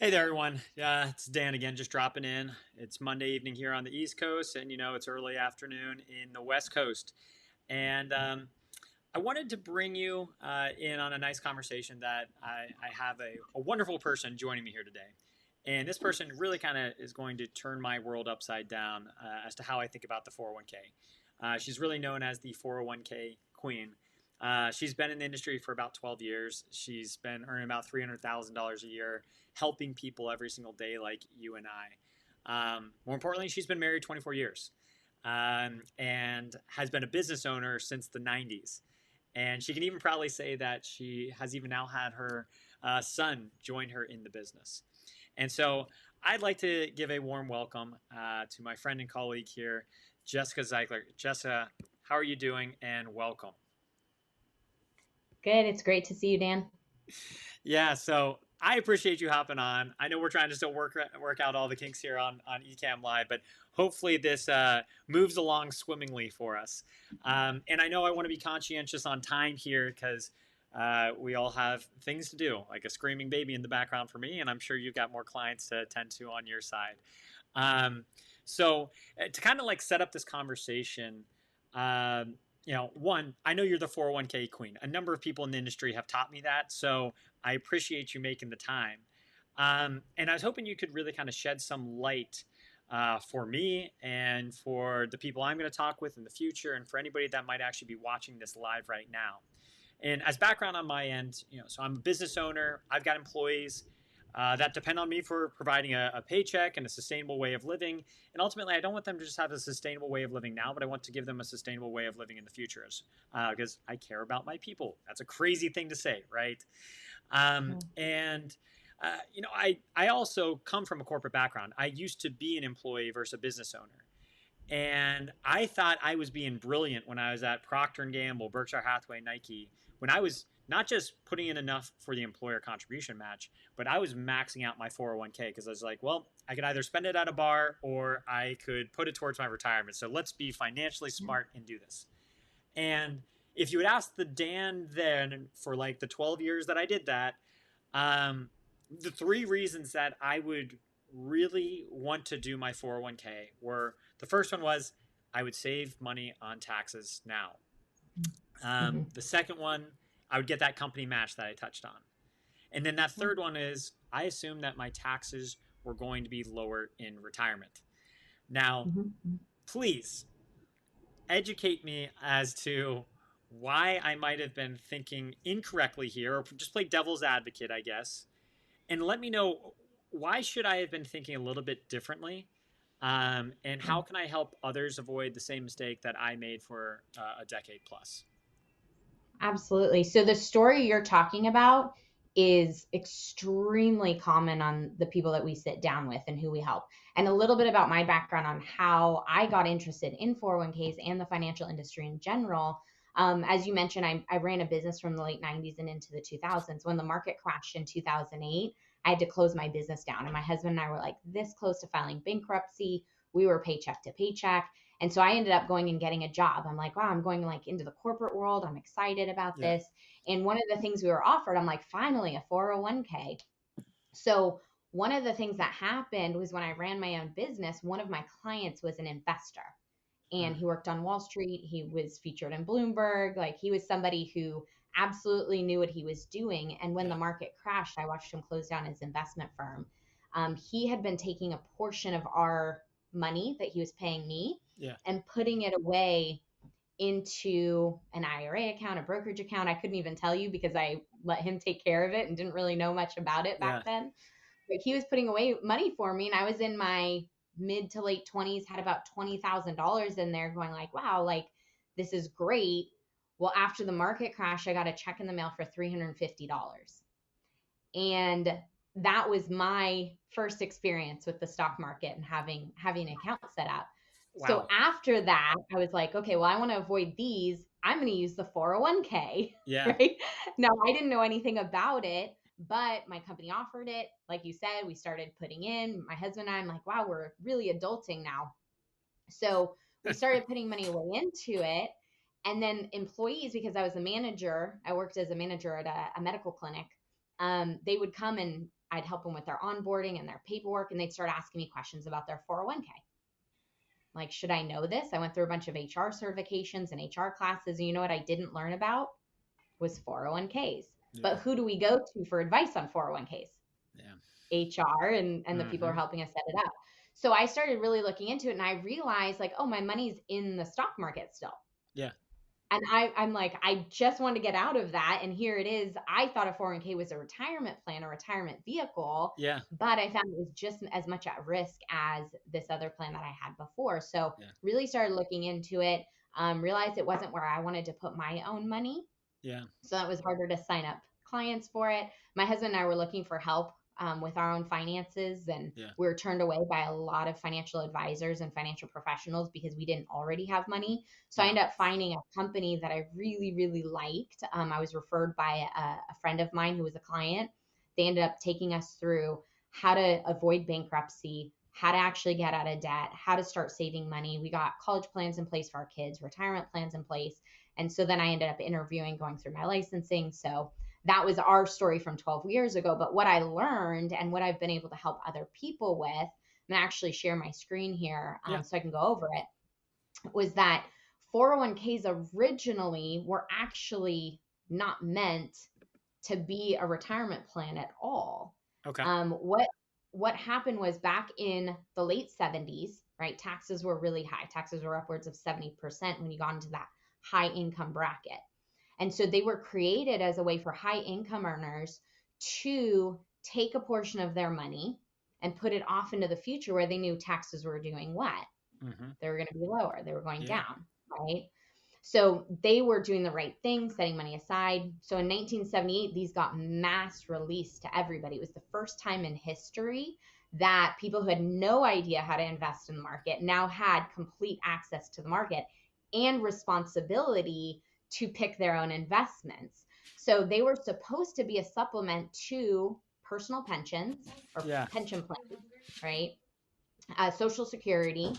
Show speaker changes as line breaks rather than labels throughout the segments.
Hey there, everyone. It's Dan again, just dropping in. It's Monday evening here on the East Coast, and it's early afternoon in the West Coast. And I wanted to bring you in on a nice conversation that I have a wonderful person joining me here today. And this person really kind of is going to turn my world upside down as to how I think about the 401k. She's really known as the 401k queen. She's been in the industry for about 12 years. She's been earning about $300,000 a year, helping people every single day, like you and I. More importantly, she's been married 24 years and has been a business owner since the 90s. And she can even proudly say that she has even now had her son join her in the business. And so I'd like to give a warm welcome to my friend and colleague here, Jessica Zeichler. Jessica, how are you doing? And welcome.
Good. It's great to see you, Dan.
Yeah, so I appreciate you hopping on. I know we're trying to still work out all the kinks here on Ecamm Live, but hopefully this moves along swimmingly for us. And I know I want to be conscientious on time here because we all have things to do, like a screaming baby in the background for me, and I'm sure you've got more clients to attend to on your side. Um, so to kind of like set up this conversation, one, I know you're the 401k queen. A number of people in the industry have taught me that. So I appreciate you making the time. And I was hoping you could really kind of shed some light for me and for the people I'm going to talk with in the future, and for anybody that might actually be watching this live right now. And as background on my end, so I'm a business owner. I've got employees that depend on me for providing a paycheck and a sustainable way of living. And ultimately, I don't want them to just have a sustainable way of living now, but I want to give them a sustainable way of living in the future because I care about my people. That's a crazy thing to say, right? And I also come from a corporate background. I used to be an employee versus a business owner. And I thought I was being brilliant when I was at Procter and Gamble, Berkshire Hathaway, Nike, when I was not just putting in enough for the employer contribution match, but I was maxing out my 401k because I was like, well, I could either spend it at a bar or I could put it towards my retirement. So let's be financially smart and do this. And if you had asked the Dan then for like the 12 years that I did that, um, the three reasons that I would really want to do my 401k were the first one was I would save money on taxes now.
Mhm.
The second one, I would get that company match that I touched on. And then that third one is I assume that my taxes were going to be lower in retirement. Now,
Mhm.
please educate me as to why I might have been thinking incorrectly here, or just play devil's advocate, I guess, and let me know why should I have been thinking a little bit differently, and how can I help others avoid the same mistake that I made for a decade plus.
Absolutely. So the story you're talking about is extremely common on the people that we sit down with and who we help. And a little bit about my background on how I got interested in 401ks and the financial industry in general. As you mentioned, I ran a business from the late 90s and into the 2000s. When the market crashed in 2008, I had to close my business down. And my husband and I were like this close to filing bankruptcy. We were paycheck to paycheck. And so I ended up going and getting a job. I'm like, wow, I'm going like into the corporate world. I'm excited about
Yeah.
this. And one of the things we were offered, I'm like, finally, a 401k. So one of the things that happened was when I ran my own business, one of my clients was an investor and
Mm.
he worked on Wall Street. He was featured in Bloomberg. Like he was somebody who absolutely knew what he was doing. And when the
Yeah.
market crashed, I watched him close down his investment firm. He had been taking a portion of our money that he was paying me
Yeah.
and putting it away into an IRA account, a brokerage account. I couldn't even tell you because I let him take care of it and didn't really know much about it back
Yeah.
then. But he was putting away money for me, and I was in my mid to late 20s, had about $20,000 in there, going like, wow, like this is great. Well, after the market crash, I got a check in the mail for $350. And that was my first experience with the stock market and having an account set up. So
Wow.
after that, I was like, okay, well, I want to avoid these. I'm going to use the 401k,
Yeah.
right? Now, I didn't know anything about it, but my company offered it. Like you said, we started putting in, my husband and I, I'm like, wow, we're really adulting now. So we started putting money away into it. And then employees, because I was a manager, I worked as a manager at a medical clinic. they would come and I'd help them with their onboarding and their paperwork, and they'd start asking me questions about their 401k. Like, should I know this? I went through a bunch of HR certifications and HR classes, and you know what I didn't learn about was 401ks.
Yeah.
But who do we go to for advice on 401ks?
Yeah.
HR and the people who are helping us set it up. So I started really looking into it, and I realized like, oh, my money's in the stock market still.
Yeah.
And I'm like, I just wanted to get out of that. And here it is. I thought a 401k was a retirement plan, a retirement vehicle.
Yeah.
But I found it was just as much at risk as this other plan that I had before. So really started looking into it, realized it wasn't where I wanted to put my own money.
Yeah.
So it was harder to sign up clients for it. My husband and I were looking for help with our own finances, and we were turned away by a lot of financial advisors and financial professionals because we didn't already have money. So I ended up finding a company that I really, really liked. I was referred by a friend of mine who was a client. They ended up taking us through how to avoid bankruptcy, how to actually get out of debt, how to start saving money. We got college plans in place for our kids, retirement plans in place. And so then I ended up interviewing, going through my licensing. So that was our story from 12 years ago. But what I learned and what I've been able to help other people with, I'm going to actually share my screen here so I can go over it, was that 401ks originally were actually not meant to be a retirement plan at all.
Okay.
What happened was back in the late 70s, right? Taxes were really high. Taxes were upwards of 70% when you got into that high income bracket. And so they were created as a way for high income earners to take a portion of their money and put it off into the future where they knew taxes were doing what? They were going to be lower. They were going down, right? So they were doing the right thing, setting money aside. So in 1978, these got mass released to everybody. It was the first time in history that people who had no idea how to invest in the market now had complete access to the market and responsibility to pick their own investments. So they were supposed to be a supplement to personal pensions or pension plans, right? Social Security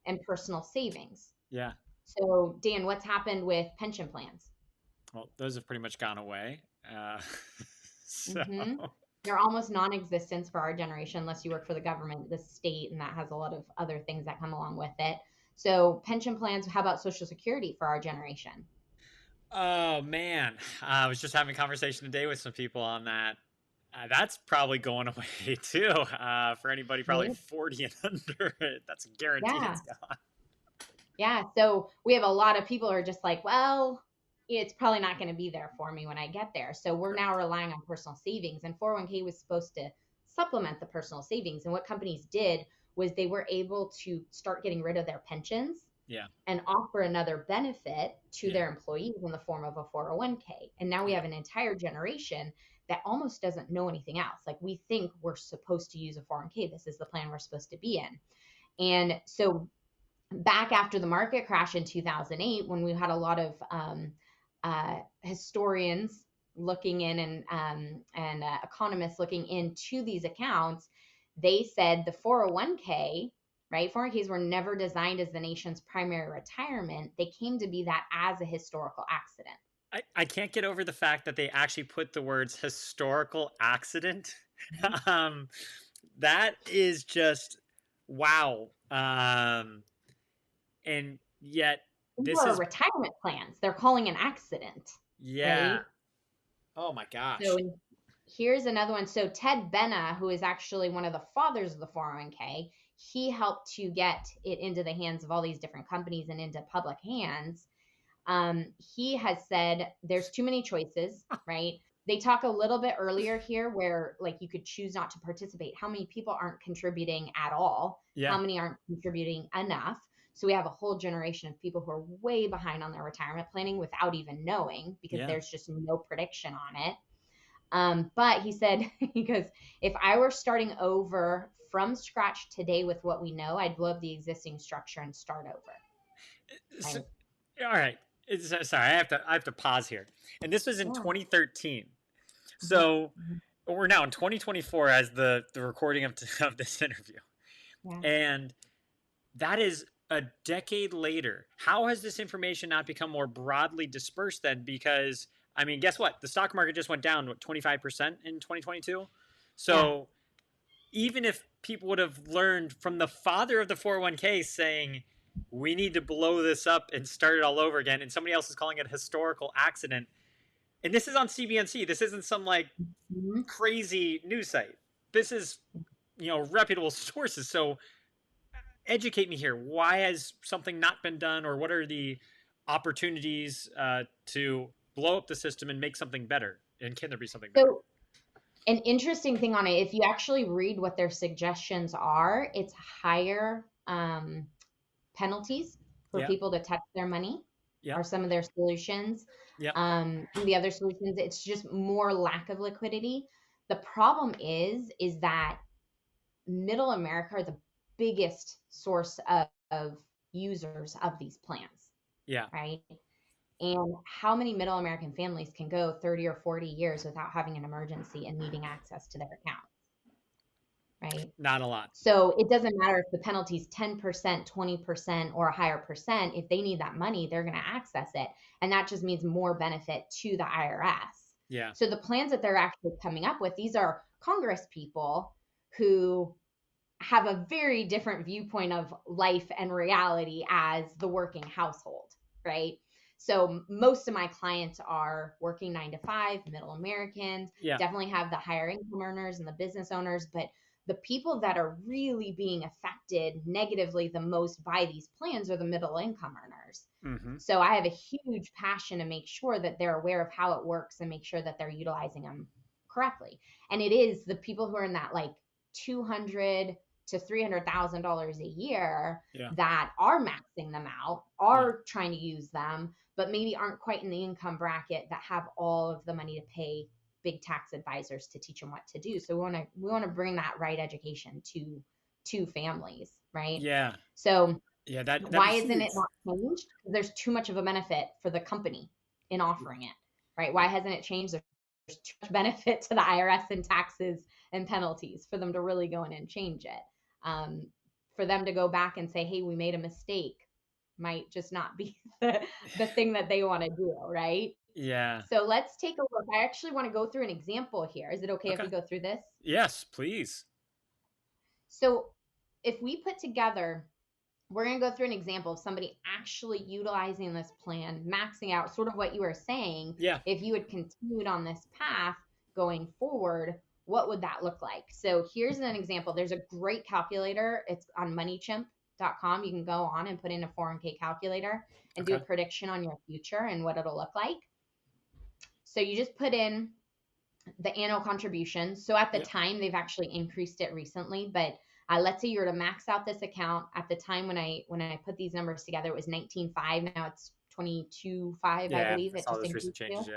and personal savings.
Yeah.
So Dan, what's happened with pension plans?
Well, those have pretty much gone away. So
they're almost non-existent for our generation, unless you work for the government, the state, and that has a lot of other things that come along with it. So pension plans, how about Social Security for our generation?
Oh, man. I was just having a conversation today with some people on that. That's probably going away too. For anybody probably 40 and under, that's a guarantee it's gone.
Yeah. So we have a lot of people who are just like, well, it's probably not going to be there for me when I get there. So we're now relying on personal savings, and 401k was supposed to supplement the personal savings. And what companies did was they were able to start getting rid of their pensions and offer another benefit to their employees in the form of a 401k. And now we have an entire generation that almost doesn't know anything else. Like, we think we're supposed to use a 401k. This is the plan we're supposed to be in. And so back after the market crash in 2008, when we had a lot of historians looking in and economists looking into these accounts, they said the 401k, right? 401ks were never designed as the nation's primary retirement. They came to be that as a historical accident.
I can't get over the fact that they actually put the words historical accident. That is just wow. And yet
this is retirement plans. They're calling an accident.
Yeah. Right? Oh my gosh.
So here's another one. So Ted Benna, who is actually one of the fathers of the 401k, he helped to get it into the hands of all these different companies and into public hands. He has said there's too many choices, right? They talk a little bit earlier here where like you could choose not to participate. How many people aren't contributing at all? How many aren't contributing enough? So we have a whole generation of people who are way behind on their retirement planning without even knowing, because there's just no prediction on it. But he said, he goes, if I were starting over from scratch today with what we know, I'd blow up the existing structure and start over.
So, all right. Sorry, I have to pause here. And this was in 2013. So we're now in 2024 as the recording of this interview. And that is a decade later. How has this information not become more broadly dispersed then? Because I mean, guess what? The stock market just went down, 25% in 2022.
Yeah.
So even if people would have learned from the father of the 401k saying, we need to blow this up and start it all over again, and somebody else is calling it a historical accident, and this is on CBNC, this isn't some like
Mhm.
crazy news site. This is, reputable sources. So educate me here. Why has something not been done, or what are the opportunities to blow up the system and make something better? And can there be something better?
So an interesting thing on it, if you actually read what their suggestions are, it's higher penalties for
Yeah.
people to touch their money
Yeah.
are some of their solutions.
Yeah.
The other solutions, it's just more lack of liquidity. The problem is that middle America are the biggest source of users of these plans,
Yeah.
right? And how many middle American families can go 30 or 40 years without having an emergency and needing access to their account, right?
Not a lot.
So it doesn't matter if the penalty is 10%, 20%, or a higher percent. If they need that money, they're going to access it. And that just means more benefit to the IRS.
Yeah.
So the plans that they're actually coming up with, these are Congress people who have a very different viewpoint of life and reality as the working household, right? So most of my clients are working 9 to 5, middle Americans,
Yeah.
definitely have the higher income earners and the business owners, but the people that are really being affected negatively the most by these plans are the middle income earners.
Mm-hmm.
So I have a huge passion to make sure that they're aware of how it works and make sure that they're utilizing them correctly. And it is the people who are in that like 200 to $300,000 a year that are maxing them out, are trying to use them, but maybe aren't quite in the income bracket that have all of the money to pay big tax advisors to teach them what to do. So we want to bring that right education to families, right?
Yeah.
So
yeah, that'd
why
be
isn't
huge.
it not changed? There's too much of a benefit for the company in offering it, right? Why hasn't it changed? There's too much benefit to the IRS and taxes and penalties for them to really go in and change it. For them to go back and say, hey, we made a mistake might just not be the thing that they want to do, right?
Yeah.
So let's take a look. I actually want to go through an example here. Is it okay if
Okay.
we go through this?
Yes, please.
So if we put together, we're going to go through an example of somebody actually utilizing this plan, maxing out, sort of what you were saying.
Yeah.
If you had continued on this path going forward, what would that look like? So here's an example. There's a great calculator. It's on moneychimp.com. You can go on and put in a 401k calculator and do a prediction on your future and what it'll look like. So you just put in the annual contribution. So at the time, they've actually increased it recently, but let's say you were to max out this account at the time when I put these numbers together, it was 19.5. Now it's 22.5, I believe.
It just recent changes.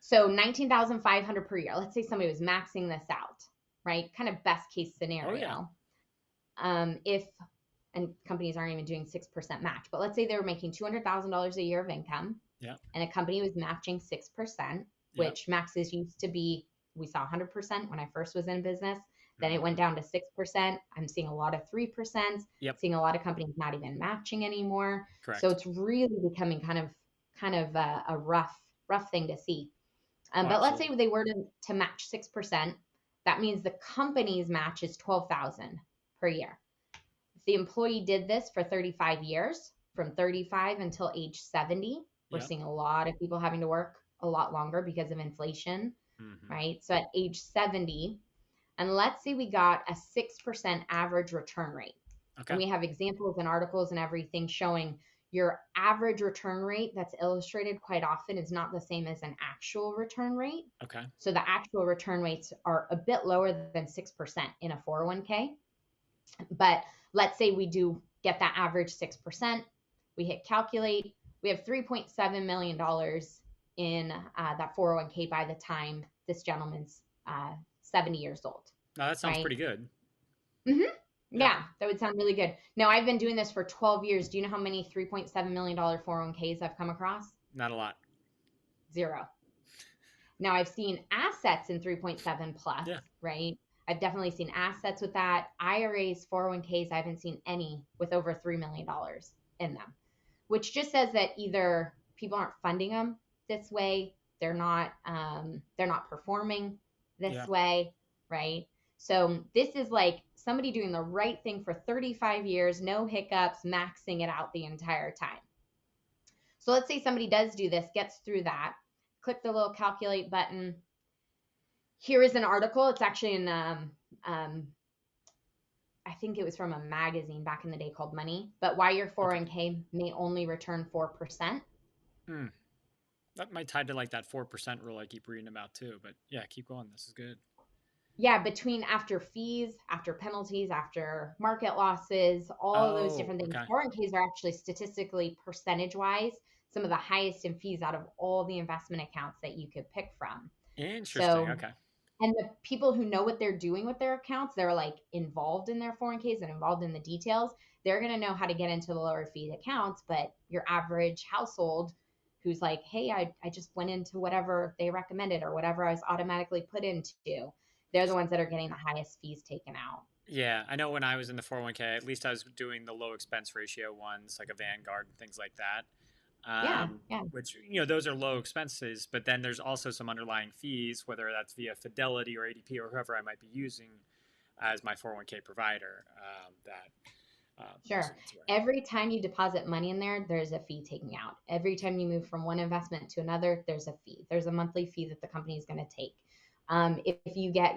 So 19,500 per year. Let's say somebody was maxing this out, right? Kind of best case scenario. If and companies aren't even doing 6% match, but let's say they were making $200,000 a year of income, and a company was matching 6%, which maxes used to be, we saw 100% when I first was in business. Then it went down to 6%. I'm seeing a lot of 3%. Seeing a lot of companies not even matching anymore.
Correct.
So it's really becoming kind of a rough thing to see. But let's say they were to match 6%. That means the company's match is $12,000 per year. If the employee did this for 35 years, from 35 until age 70, we're seeing a lot of people having to work a lot longer because of inflation, right? So at age 70, and let's say we got a 6% average return rate. And we have examples and articles and everything showing your average return rate that's illustrated quite often is not the same as an actual return rate. So the actual return rates are a bit lower than 6% in a 401k. But let's say we do get that average 6%. We hit calculate. We have $3.7 million in that 401k by the time this gentleman's 70 years old.
No, that sounds pretty good.
Yeah, that would sound really good. Now, I've been doing this for 12 years. Do you know how many $3.7 million 401ks I've come across?
Not a lot.
0. Now, I've seen assets in 3.7 plus, right? I've definitely seen assets with that. IRAs, 401ks, I haven't seen any with over $3 million in them, which just says that either people aren't funding them this way. They're not performing this
Yeah.
way, right? So this is like somebody doing the right thing for 35 years, no hiccups, maxing it out the entire time. So let's say somebody does do this, gets through that, click the little calculate button. Here is an article. It's actually in, I think it was from a magazine back in the day called Money, but why your
Okay.
401k may only return 4%.
Mm. That might tie to like that 4% rule I keep reading about too. But yeah, keep going. This is good.
Yeah, between after fees, after penalties, after market losses, all those
Oh,
different things.
okay.
401ks are actually statistically percentage wise some of the highest in fees out of all the investment accounts that you could pick from.
Interesting.
So,
Okay.
and the people who know what they're doing with their accounts, they're like involved in their 401ks and involved in the details. They're going to know how to get into the lower fee accounts. But your average household who's like, hey, I just went into whatever they recommended or whatever I was automatically put into, they're the ones that are getting the highest fees taken out.
Yeah, I know when I was in the 401k, at least I was doing the low expense ratio ones, like a Vanguard and things like that.
Yeah, yeah.
Which, those are low expenses, but then there's also some underlying fees, whether that's via Fidelity or ADP or whoever I might be using as my 401k provider.
Sure. Every time you deposit money in there, there's a fee taken out. Every time you move from one investment to another, there's a fee. There's a monthly fee that the company is going to take. If you get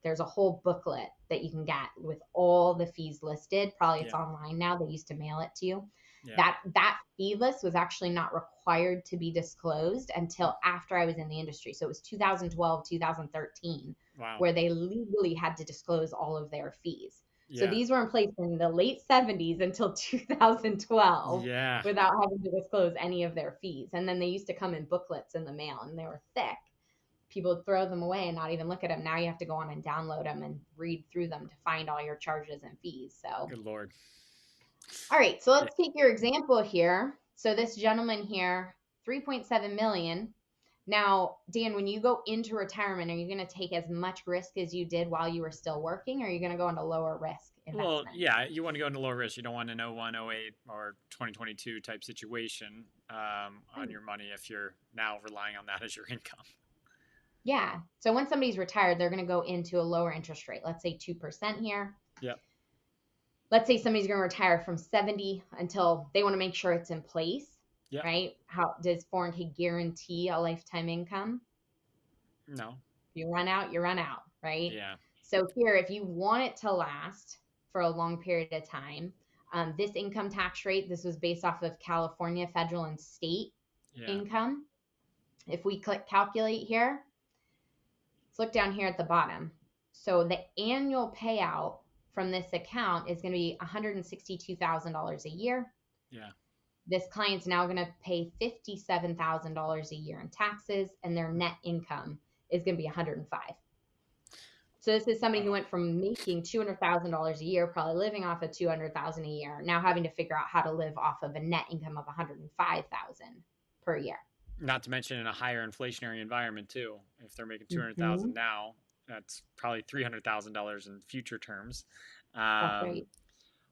there's a whole booklet that you can get with all the fees listed. Probably it's online now. They used to mail it to you.
Yeah.
That fee list was actually not required to be disclosed until after I was in the industry. So it was 2012, 2013,
Wow.
where they legally had to disclose all of their fees. So
Yeah.
these were in place in the late 70s until 2012
Yeah.
without having to disclose any of their fees. And then they used to come in booklets in the mail and they were thick. People would throw them away and not even look at them. Now you have to go on and download them and read through them to find all your charges and fees. So,
good Lord.
All right, so let's take your example here. So this gentleman here, 3.7 million. Now, Dan, when you go into retirement, are you going to take as much risk as you did while you were still working, or are you going to go into lower risk investment?
Well, yeah, you want to go into low risk. You don't want an 01, 08, or 2022 type situation on your money if you're now relying on that as your income.
Yeah. So when somebody's retired, they're going to go into a lower interest rate. Let's say 2% here.
Yep.
Let's say somebody's going to retire from 70 until they want to make sure it's in place.
Yep.
Right? How does 401k guarantee a lifetime income?
No.
You run out, right?
Yeah.
So here, if you want it to last for a long period of time, this income tax rate, this was based off of California federal and state income. If we click calculate here, let's look down here at the bottom. So the annual payout from this account is going to be $162,000 a year.
Yeah.
This client's now going to pay $57,000 a year in taxes, and their net income is going to be $105,000. So this is somebody who went from making $200,000 a year, probably living off of $200,000 a year, now having to figure out how to live off of a net income of $105,000 per year.
Not to mention in a higher inflationary environment too. If they're making $200,000 now, that's probably $300,000 in future terms.
That's right.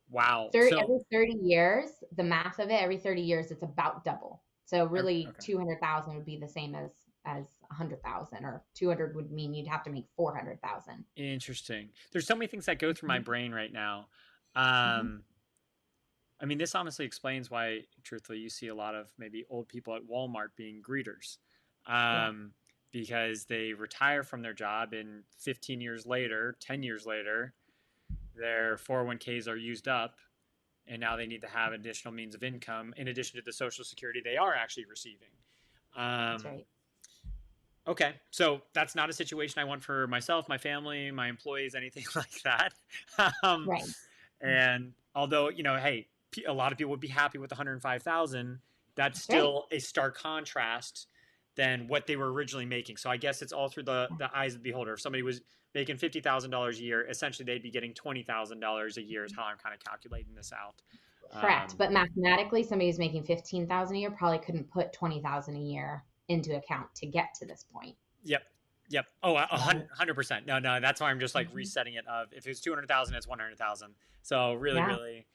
Wow.
Every 30 years, the math of it, every 30 years, it's about double. So really, 200,000 would be the same as 100,000, or 200 would mean you'd have to make 400,000.
Interesting. There's so many things that go through my brain right now. I mean, this honestly explains why, truthfully, you see a lot of maybe old people at Walmart being greeters, because they retire from their job and 15 years later, 10 years later, their 401ks are used up, and now they need to have additional means of income in addition to the Social Security they are actually receiving.
That's right.
Okay, so that's not a situation I want for myself, my family, my employees, anything like that.
Right.
And although, hey, a lot of people would be happy with 105,000, that's still a stark contrast than what they were originally making. So I guess it's all through the eyes of the beholder. If somebody was making $50,000 a year, essentially they'd be getting $20,000 a year is how I'm kind of calculating this out.
Correct. But mathematically, somebody who's making $15,000 a year probably couldn't put $20,000 a year into account to get to this point.
Yep. Oh, 100%. No, that's why I'm just like resetting it of if it's 200,000, it's 100,000. So really,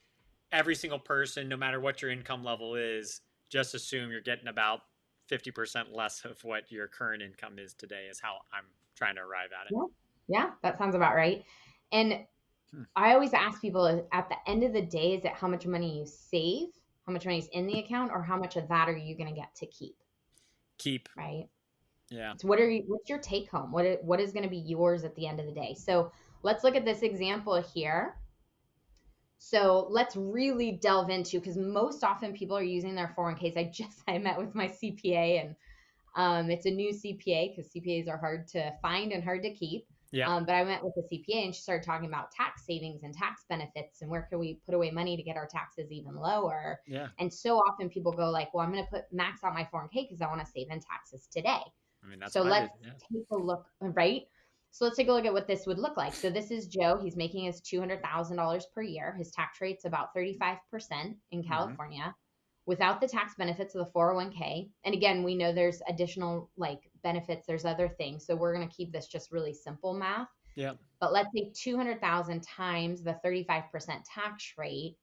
every single person, no matter what your income level is, just assume you're getting about 50% less of what your current income is today is how I'm trying to arrive at it.
Yeah. Yeah, that sounds about right. And
Hmm.
I always ask people at the end of the day, is it how much money you save, how much money is in the account, or how much of that are you going to get to keep?
Keep.
Right.
Yeah.
So what's your take home? What is going to be yours at the end of the day? So let's look at this example here. So let's really delve into, because most often people are using their 401ks. I met with my CPA, and it's a new CPA because CPAs are hard to find and hard to keep.
Yeah.
But I went with the CPA and she started talking about tax savings and tax benefits and where can we put away money to get our taxes even lower.
Yeah.
And so often people go like, well, I'm going to put max out my 401k because I want to save in taxes today.
I mean, that's
So
what I
let's
did.
take a look, right? So let's take a look at what this would look like. So this is Joe. He's making his $200,000 per year. His tax rate's about 35% in California without the tax benefits of the 401k. And again, we know there's additional like benefits, there's other things. So we're going to keep this just really simple math.
Yeah.
But let's say 200,000 times the 35% tax rate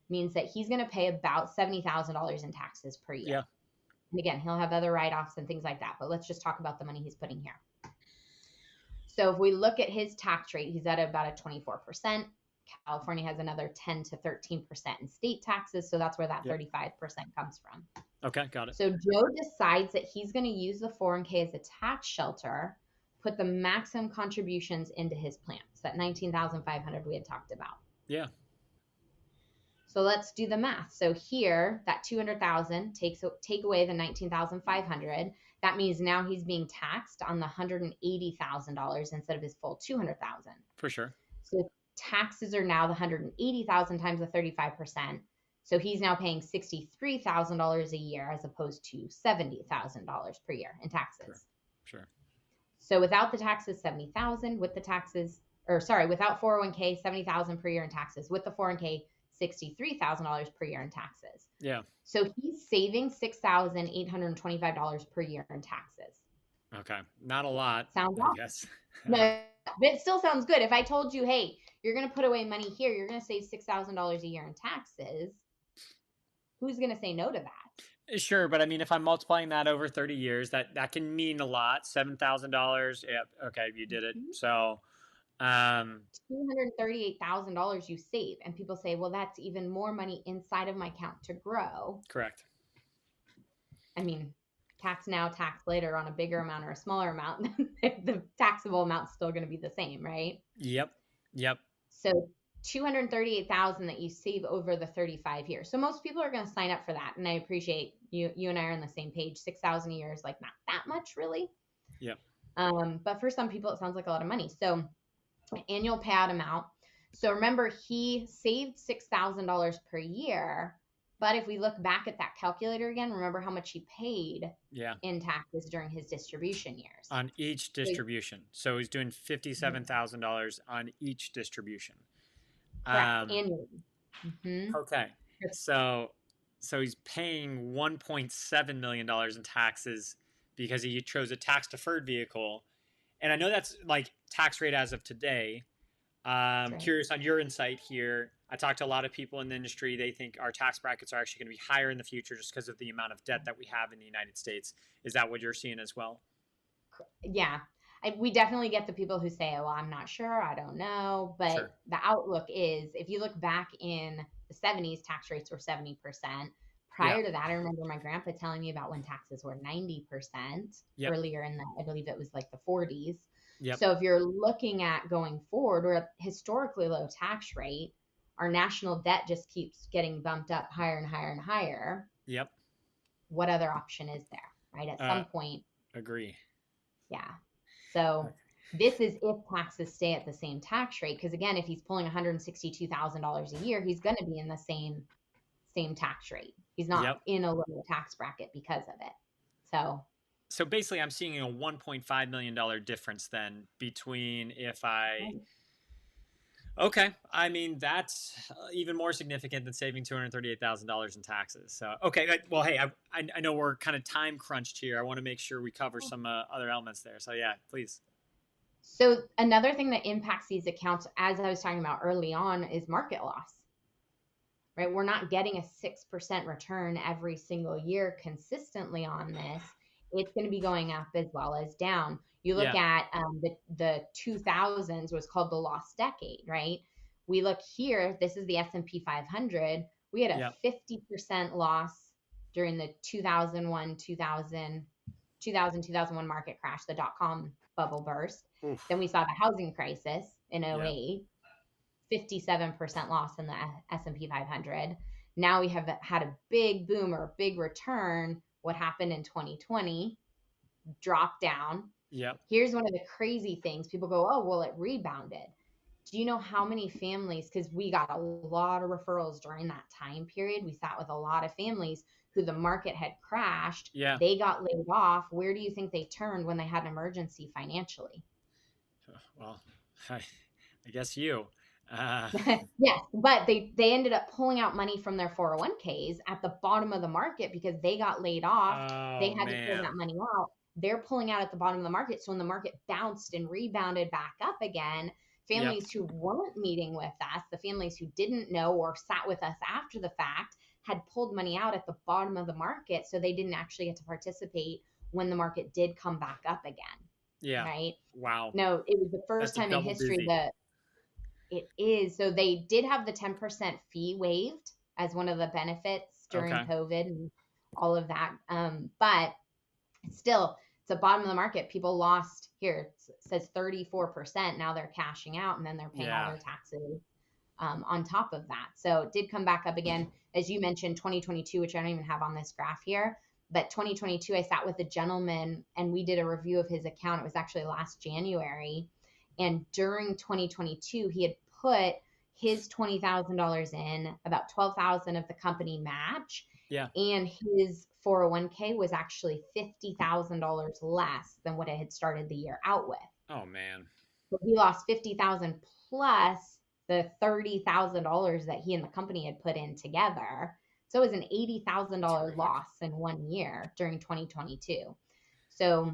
means that he's going to pay about $70,000 in taxes per year.
Yeah.
And again, he'll have other write-offs and things like that, but let's just talk about the money he's putting here. So if we look at his tax rate, he's at about a 24%. California has another 10 to 13% in state taxes. So that's where that 35% comes from.
Okay, got it.
So Joe decides that he's going to use the 401k as a tax shelter, put the maximum contributions into his plan. So that 19,500 we had talked about.
Yeah.
So let's do the math. So here, that 200,000 take away the 19,500. That means now he's being taxed on the $180,000 instead of his full 200,000.
For sure.
So taxes are now the 180,000 times the 35%. So he's now paying $63,000 a year as opposed to $70,000 per year in taxes.
Sure.
So without the taxes, 70,000. With the taxes, or sorry, without 401k, 70,000 per year in taxes. With the 401k, $63,000 per year in taxes.
Yeah.
So he's saving $6,825 per year in taxes.
Okay. Not a lot.
Sounds
I
off.
guess.
No, but it still sounds good. If I told you, hey, you're going to put away money here, you're going to save $6,000 a year in taxes, who's going to say no to that?
Sure, but I mean, if I'm multiplying that over 30 years, that can mean a lot. $7,000. Yeah. Okay, you did it. So,
$238,000 you save, and people say, well, that's even more money inside of my account to grow.
Correct.
I mean, tax now, tax later on a bigger amount or a smaller amount, the taxable amount's still going to be the same, right?
Yep.
So 238,000 that you save over the 35 years. So most people are going to sign up for that, and I appreciate you and I are on the same page. 6,000 a year is like not that much, really.
Yep.
But for some people, it sounds like a lot of money. So annual payout amount. So remember, he saved $6,000 per year. But if we look back at that calculator again, remember how much he paid in taxes during his distribution years.
On each distribution. So he's doing $57,000 on each distribution.
Correct. Annually.
Okay. So he's paying $1.7 million in taxes because he chose a tax deferred vehicle. And I know that's like tax rate as of today. Curious on your insight here. I talked to a lot of people in the industry. They think our tax brackets are actually going to be higher in the future just because of the amount of debt that we have in the United States. Is that what you're seeing as well?
Yeah. We definitely get the people who say, well, I'm not sure, I don't know. But the outlook is, if you look back in the 70s, tax rates were 70%. Prior to that, I remember my grandpa telling me about when taxes were 90% earlier in the, I believe it was like the 40s. So if you're looking at going forward, we're at historically low tax rate. Our national debt just keeps getting bumped up higher and higher and higher. What other option is there, right? At some point.
Agree.
Yeah. So this is if taxes stay at the same tax rate. Because again, if he's pulling $162,000 a year, he's going to be in the same tax rate. He's not in a lower tax bracket because of it.
So basically, I'm seeing a $1.5 million difference then between Okay. I mean, that's even more significant than saving $238,000 in taxes. So, okay. Well, hey, I know we're kind of time crunched here. I want to make sure we cover some other elements there. So yeah, please.
So another thing that impacts these accounts, as I was talking about early on, is market loss. right? We're not getting a 6% return every single year consistently on this. It's going to be going up as well as down. You look
Yeah.
at the 2000s was called the lost decade, right? We look here, this is the S&P 500. We had a
Yeah.
50% loss during the 2001 market crash, the dot-com bubble burst.
Oof.
Then we saw the housing crisis in
Yeah.
08, 57% loss in the S&P 500. Now we have had a big boom or a big return. What happened in 2020? Drop down.
Yep.
Here's one of the crazy things. People go, oh, well, it rebounded. Do you know how many families, because we got a lot of referrals during that time period. We sat with a lot of families who the market had crashed.
Yeah.
They got laid off. Where do you think they turned when they had an emergency financially?
Well, I guess you.
Yes, but they ended up pulling out money from their 401ks at the bottom of the market because they got laid off. They
Oh
had to pull
man.
that money out. They're pulling out at the bottom of the market. So when the market bounced and rebounded back up again,
Yep.
families who weren't meeting with us, the families who didn't know or sat with us after the fact, had pulled money out at the bottom of the market. So they didn't actually get to participate when the market did come back up again.
Yeah.
Right.
Wow.
No, it was the first
That's a
time in
double
history
doozy.
that it is. So they did have the 10% fee waived as one of the benefits during
Okay.
COVID and all of that. But still, it's the bottom of the market. People lost here, it says 34%. Now they're cashing out and then they're paying all
Yeah.
their taxes on top of that. So it did come back up again. As you mentioned, 2022, which I don't even have on this graph here. But 2022, I sat with a gentleman and we did a review of his account. It was actually last January. And during 2022, he had put his $20,000 in, about 12,000 of the company match,
Yeah.
and his 401k was actually $50,000 less than what it had started the year out with.
Oh man.
So he lost 50,000 plus the $30,000 that he and the company had put in together. So it was an $80,000
Terrific.
loss in 1 year during 2022. So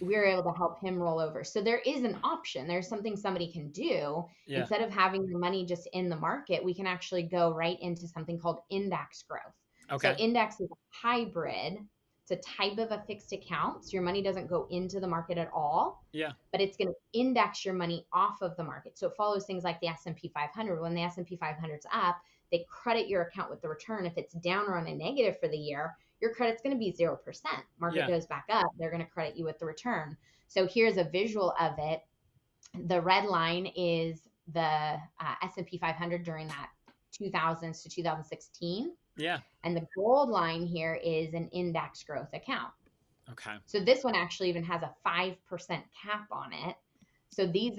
we were able to help him roll over. So there is an option. There's something somebody can do.
Yeah.
Instead of having your money just in the market, we can actually go right into something called index growth.
Okay.
So index is a hybrid. It's a type of a fixed account. So your money doesn't go into the market at all.
Yeah.
But it's going to index your money off of the market. So it follows things like the S&P 500. When the S&P 500 is up, they credit your account with the return. If it's down or on a negative for the year, your credit's going to be 0%. Market goes back up, they're going to credit you with the return. So here's a visual of it. The red line is the S&P 500 during that 2000s to 2016.
Yeah.
And the gold line here is an index growth account.
Okay.
So this one actually even has a 5% cap on it. So these,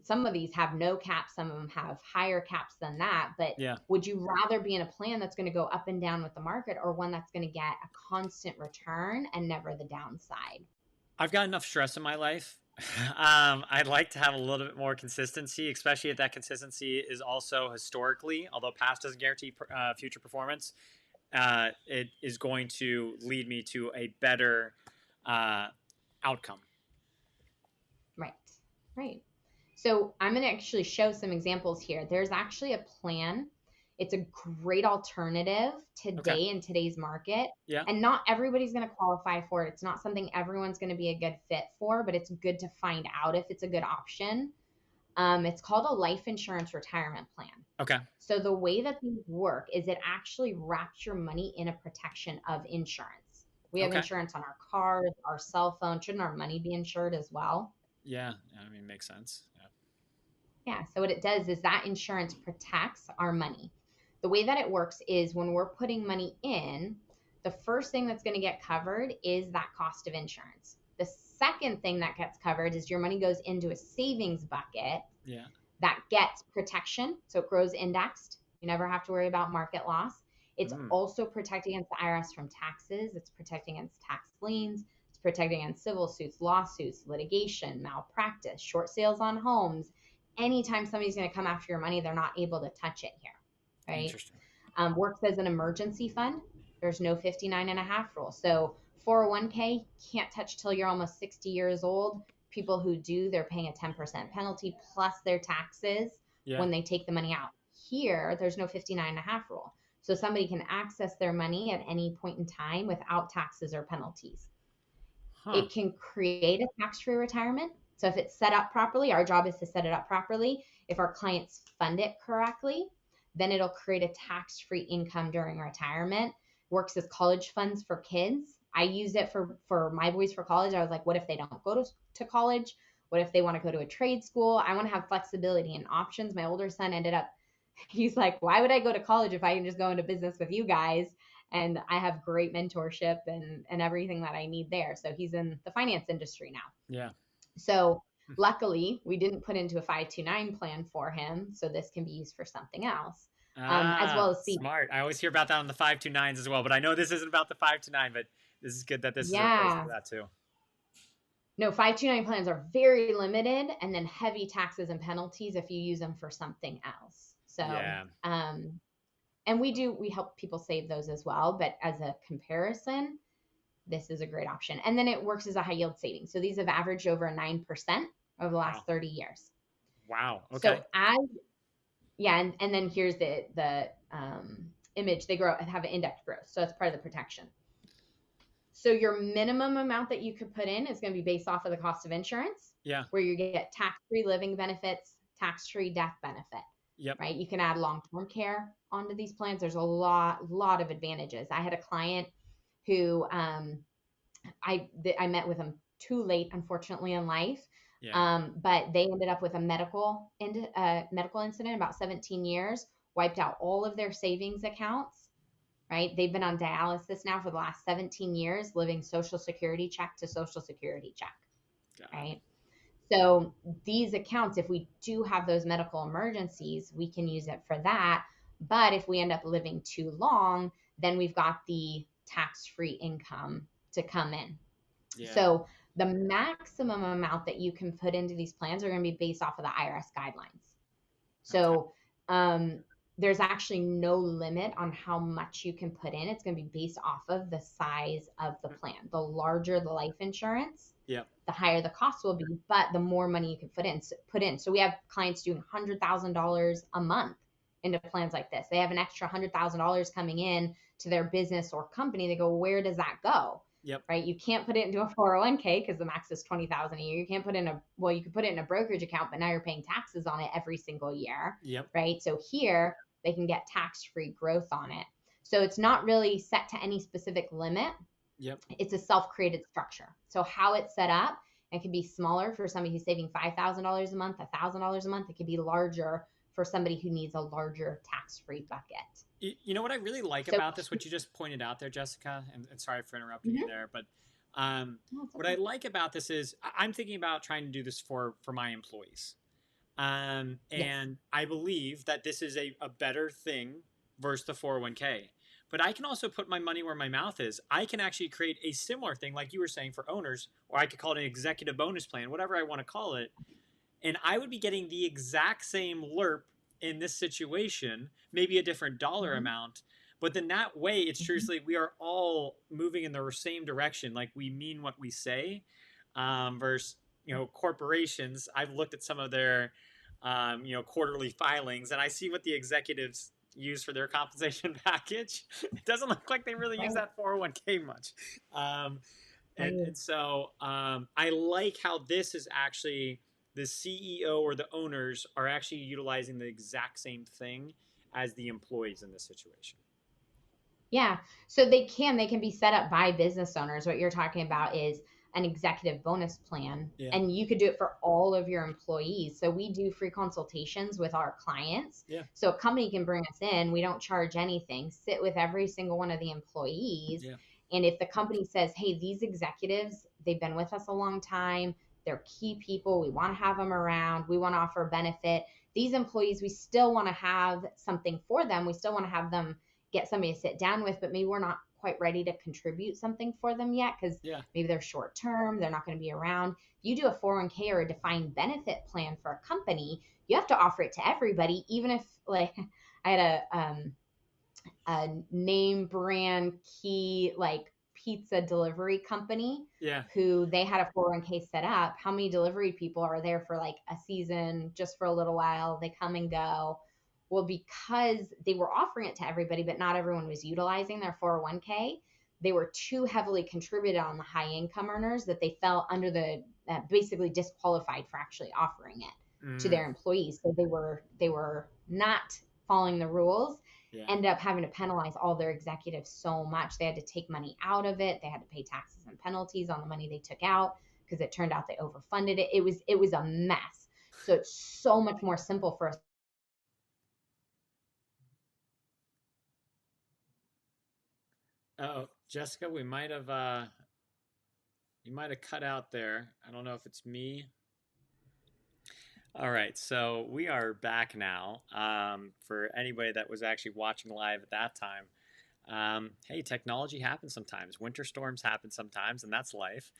some of these have no cap, some of them have higher caps than that. But
Yeah.
would you rather be in a plan that's going to go up and down with the market, or one that's going to get a constant return and never the downside?
I've got enough stress in my life. I'd like to have a little bit more consistency, especially if that consistency is also historically, although past doesn't guarantee future performance, it is going to lead me to a better outcome.
Right, right. So I'm going to actually show some examples here. There's actually a plan. It's a great alternative today in today's market.
Yeah.
And not everybody's going to qualify for it. It's not something everyone's going to be a good fit for, but it's good to find out if it's a good option. It's called a life insurance retirement plan.
Okay.
So the way that these work is it actually wraps your money in a protection of insurance. We have insurance on our cars, our cell phone. Shouldn't our money be insured as well?
Yeah. I mean, makes sense.
Yeah. So what it does is that insurance protects our money. The way that it works is when we're putting money in, the first thing that's going to get covered is that cost of insurance. The second thing that gets covered is your money goes into a savings bucket.
Yeah.
That gets protection. So it grows indexed. You never have to worry about market loss. It's also protecting against the IRS from taxes. It's protecting against tax liens. It's protecting against civil suits, lawsuits, litigation, malpractice, short sales on homes. Anytime somebody's going to come after your money, they're not able to touch it here. Right?
Interesting.
Works as an emergency fund. There's no 59.5 rule. So 401k can't touch till you're almost 60 years old. People who do, they're paying a 10% penalty plus their taxes when they take the money out. here, there's no 59 and a half rule. So somebody can access their money at any point in time without taxes or penalties.
Huh.
It can create a tax-free retirement. So if it's set up properly, our job is to set it up properly. If our clients fund it correctly, then it'll create a tax-free income during retirement. Works as college funds for kids. I used it for my boys for college. I was like, what if they don't go to college? What if they want to go to a trade school? I want to have flexibility and options. My older son ended up, he's like, why would I go to college if I can just go into business with you guys? And I have great mentorship and everything that I need there. So he's in the finance industry now.
Yeah.
So luckily, we didn't put into a 529 plan for him. So this can be used for something else. As well as
smart. I always hear about that on the 529s as well, but I know this isn't about the 529, but this is good that this is a place for that too.
No, 529 plans are very limited, and then heavy taxes and penalties if you use them for something else. So,
yeah.
And we help people save those as well, but as a comparison, this is a great option. And then it works as a high yield savings. So these have averaged over 9% over the last 30 years.
Wow. Okay.
So and then here's the image. They have an indexed growth. So it's part of the protection. So your minimum amount that you could put in is going to be based off of the cost of insurance.
Yeah.
Where you get tax-free living benefits, tax-free death benefit.
Yep.
Right. You can add long-term care onto these plans. There's a lot of advantages. I had a client who I met with him too late, unfortunately, in life.
Yeah.
But they ended up with a medical incident about 17 years, wiped out all of their savings accounts. Right. They've been on dialysis now for the last 17 years, living Social Security check to Social Security check. Right. So these accounts, if we do have those medical emergencies, we can use it for that. But if we end up living too long, then we've got the tax-free income to come in. Yeah. So the maximum amount that you can put into these plans are going to be based off of the IRS guidelines. So there's actually no limit on how much you can put in. It's going to be based off of the size of the plan. The larger the life insurance, the higher the cost will be, but the more money you can put in. So we have clients doing $100,000 a month into plans like this. They have an extra $100,000 coming in to their business or company. They go, where does that go?
Yep.
Right. You can't put it into a 401k because the max is $20,000 a year. You can't put in you could put it in a brokerage account, but now you're paying taxes on it every single year.
Yep.
Right. So here they can get tax-free growth on it. So it's not really set to any specific limit.
Yep.
It's a self-created structure. So how it's set up, it can be smaller for somebody who's saving $5,000 a month, $1,000 a month. It could be larger for somebody who needs a larger tax-free bucket.
You know what I really like about this, what you just pointed out there, Jessica, and sorry for interrupting you there, but what I like about this is I'm thinking about trying to do this for my employees. And I believe that this is a better thing versus the 401k. But I can also put my money where my mouth is. I can actually create a similar thing, like you were saying, for owners, or I could call it an executive bonus plan, whatever I want to call it. And I would be getting the exact same LERP in this situation, maybe a different dollar amount. But then that way, it's truthfully, we are all moving in the same direction. Like we mean what we say versus, corporations. I've looked at some of their, quarterly filings, and I see what the executives use for their compensation package. It doesn't look like they really use that 401k much. And so I like how this is actually the CEO or the owners are actually utilizing the exact same thing as the employees in this situation.
Yeah. So they can be set up by business owners. What you're talking about is an executive bonus plan, and you could do it for all of your employees. So we do free consultations with our clients.
Yeah.
So a company can bring us in. We don't charge anything, sit with every single one of the employees. Yeah. And if the company says, hey, these executives, they've been with us a long time, they're key people, we want to have them around, we want to offer a benefit. These employees, we still want to have something for them. We still want to have them get somebody to sit down with, but maybe we're not quite ready to contribute something for them yet because maybe they're short term, they're not going to be around. If you do a 401k or a defined benefit plan for a company, you have to offer it to everybody, even if, like, I had a name brand key like pizza delivery company who they had a 401k set up. How many delivery people are there for like a season, just for a little while? They come and go. Well, because they were offering it to everybody, but not everyone was utilizing their 401k, they were too heavily contributed on the high income earners that they fell under the basically disqualified for actually offering it to
Mm,
their employees. So they were not following the rules,
yeah.
ended up having to penalize all their executives so much. They had to take money out of it. They had to pay taxes and penalties on the money they took out because it turned out they overfunded it. It was a mess. So it's so much more simple for us.
Oh, Jessica, you might have cut out there. I don't know if it's me. All right, so we are back now. For anybody that was actually watching live at that time, hey, technology happens sometimes. Winter storms happen sometimes, and that's life.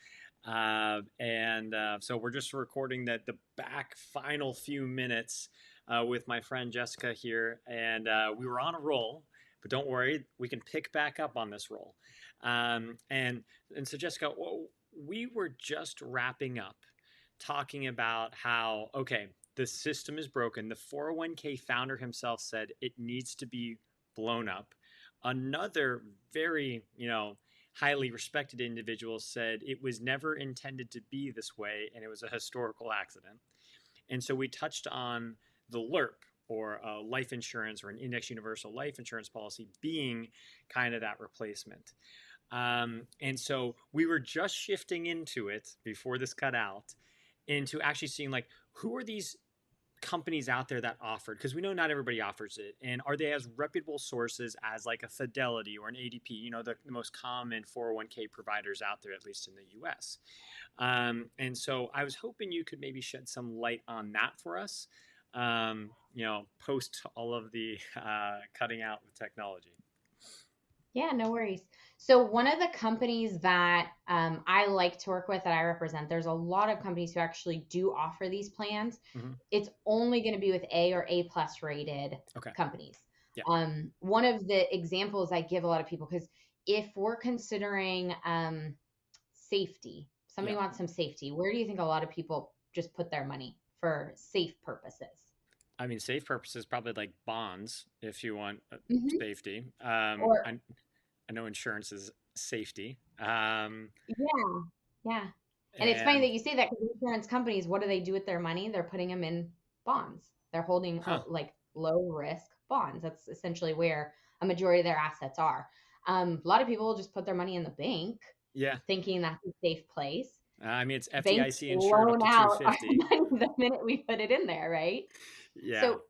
So we're just recording the back final few minutes with my friend Jessica here, and we were on a roll. But don't worry, we can pick back up on this roll. Um, and and so Jessica, we were just wrapping up talking about how, okay, the system is broken. The 401k founder himself said it needs to be blown up. Another very, highly respected individual said it was never intended to be this way and it was a historical accident. And so we touched on the LIRP, or life insurance, or an index universal life insurance policy, being kind of that replacement. And so we were just shifting into it before this cut out, into actually seeing like, who are these companies out there that offered, because we know not everybody offers it, and are they as reputable sources as like a Fidelity or an ADP, the most common 401k providers out there, at least in the US. And so I was hoping you could maybe shed some light on that for us, post all of the cutting out with technology.
Yeah, no worries. So one of the companies that I like to work with that I represent, there's a lot of companies who actually do offer these plans.
Mm-hmm.
It's only going to be with A or A plus rated
Okay.
companies.
Yeah.
One of the examples I give a lot of people, because if we're considering safety, somebody
Yeah.
wants some safety, where do you think a lot of people just put their money for safe purposes?
I mean, safe purposes, probably like bonds if you want
Hmm.
safety.
Or
I know insurance is safety.
yeah, yeah. And it's funny
And
that you say that because insurance companies, what do they do with their money? They're putting them in bonds. They're holding
huh,
like low risk bonds. That's essentially where a majority of their assets are. A lot of people will just put their money in the bank,
yeah.
thinking that's a safe place.
I mean, it's
Banks
FDIC insured up
loan
to
out our
250.
money the minute we put it in there, right?
Yeah.
So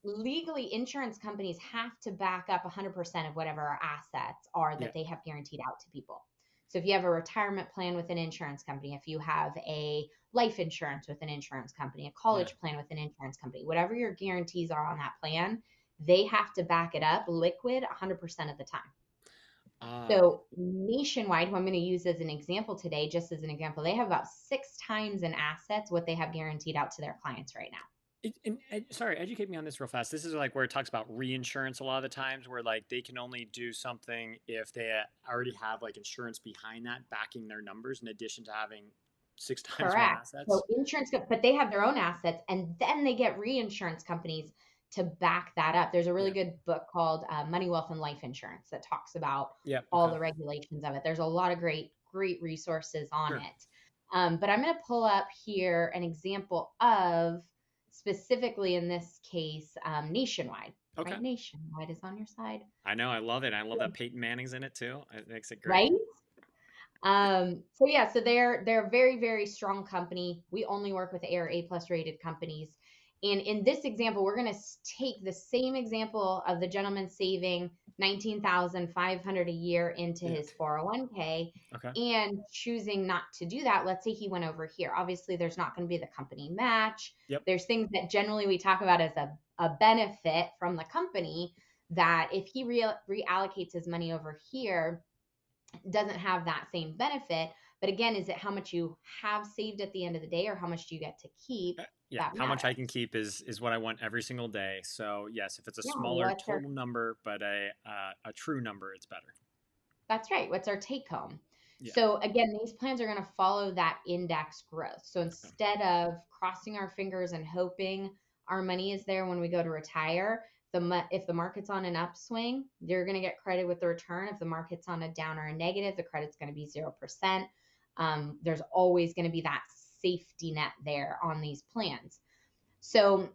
legally, insurance companies have to back up 100% of whatever our assets are
Yeah.
that they have guaranteed out to people. So if you have a retirement plan with an insurance company, if you have a life insurance with an insurance company, a
Yeah.
college plan with an insurance company, whatever your guarantees are on that plan, they have to back it up liquid 100% of the time.
Ah.
So Nationwide, who I'm going to use as an example today, just as an example, they have about 6 times in assets what they have guaranteed out to their clients right now.
Sorry, educate me on this real fast. This is like where it talks about reinsurance a lot of the times, where like they can only do something if they already have like insurance behind that, backing their numbers, in addition to having six times more
Correct. So
assets.
but they have their own assets, and then they get reinsurance companies to back that up. There's a really
Yeah.
good book called Money, Wealth, and Life Insurance that talks about
Yeah.
all
Okay.
the regulations of it. There's a lot of great resources on
Sure.
it. But I'm going to pull up here an example of, specifically in this case, Nationwide.
Okay.
Right, Nationwide is on your side,
I know. I love it. I love that Peyton Manning's in it too. It makes it great.
right? So yeah, so they're a very, very strong company. We only work with A or A plus rated companies. And in this example, we're going to take the same example of the gentleman saving 19,500 a year into
Yeah.
his 401k
Okay.
and choosing not to do that. Let's say he went over here. Obviously, there's not going to be the company match.
Yep.
There's things that generally we talk about as a benefit from the company, that if he reallocates his money over here, doesn't have that same benefit. But again, is it how much you have saved at the end of the day or how much do you get to keep?
Yeah.
That
How much I can
matters.
keep is what I want every single day. So yes, if it's a
Yeah,
smaller
what's our
total number but a true number, it's better.
that's right. What's our take home?
Yeah.
So again, these plans are going to follow that index growth. So
Okay.
instead of crossing our fingers and hoping Our money is there when we go to retire. If the market's on an upswing, you're going to get credit with the return. If the market's on a down or a negative, the credit's going to be 0%. There's always going to be that safety net there on these plans. So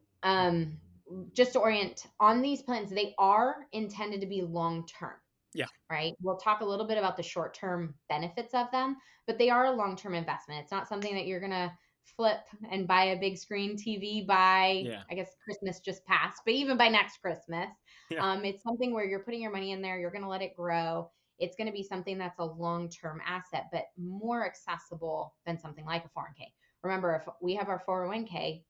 just to orient on these plans, they are intended to be long-term.
Yeah.
Right. We'll talk a little bit about the short-term benefits of them, but they are a long-term investment. It's not something that you're going to flip and buy a big screen TV by, I guess Christmas just passed, but even by next Christmas. It's something where you're putting your money in there, you're going to let it grow. It's going to be something that's a long-term asset, but more accessible than something like a 401k. Remember, if we have our 401k,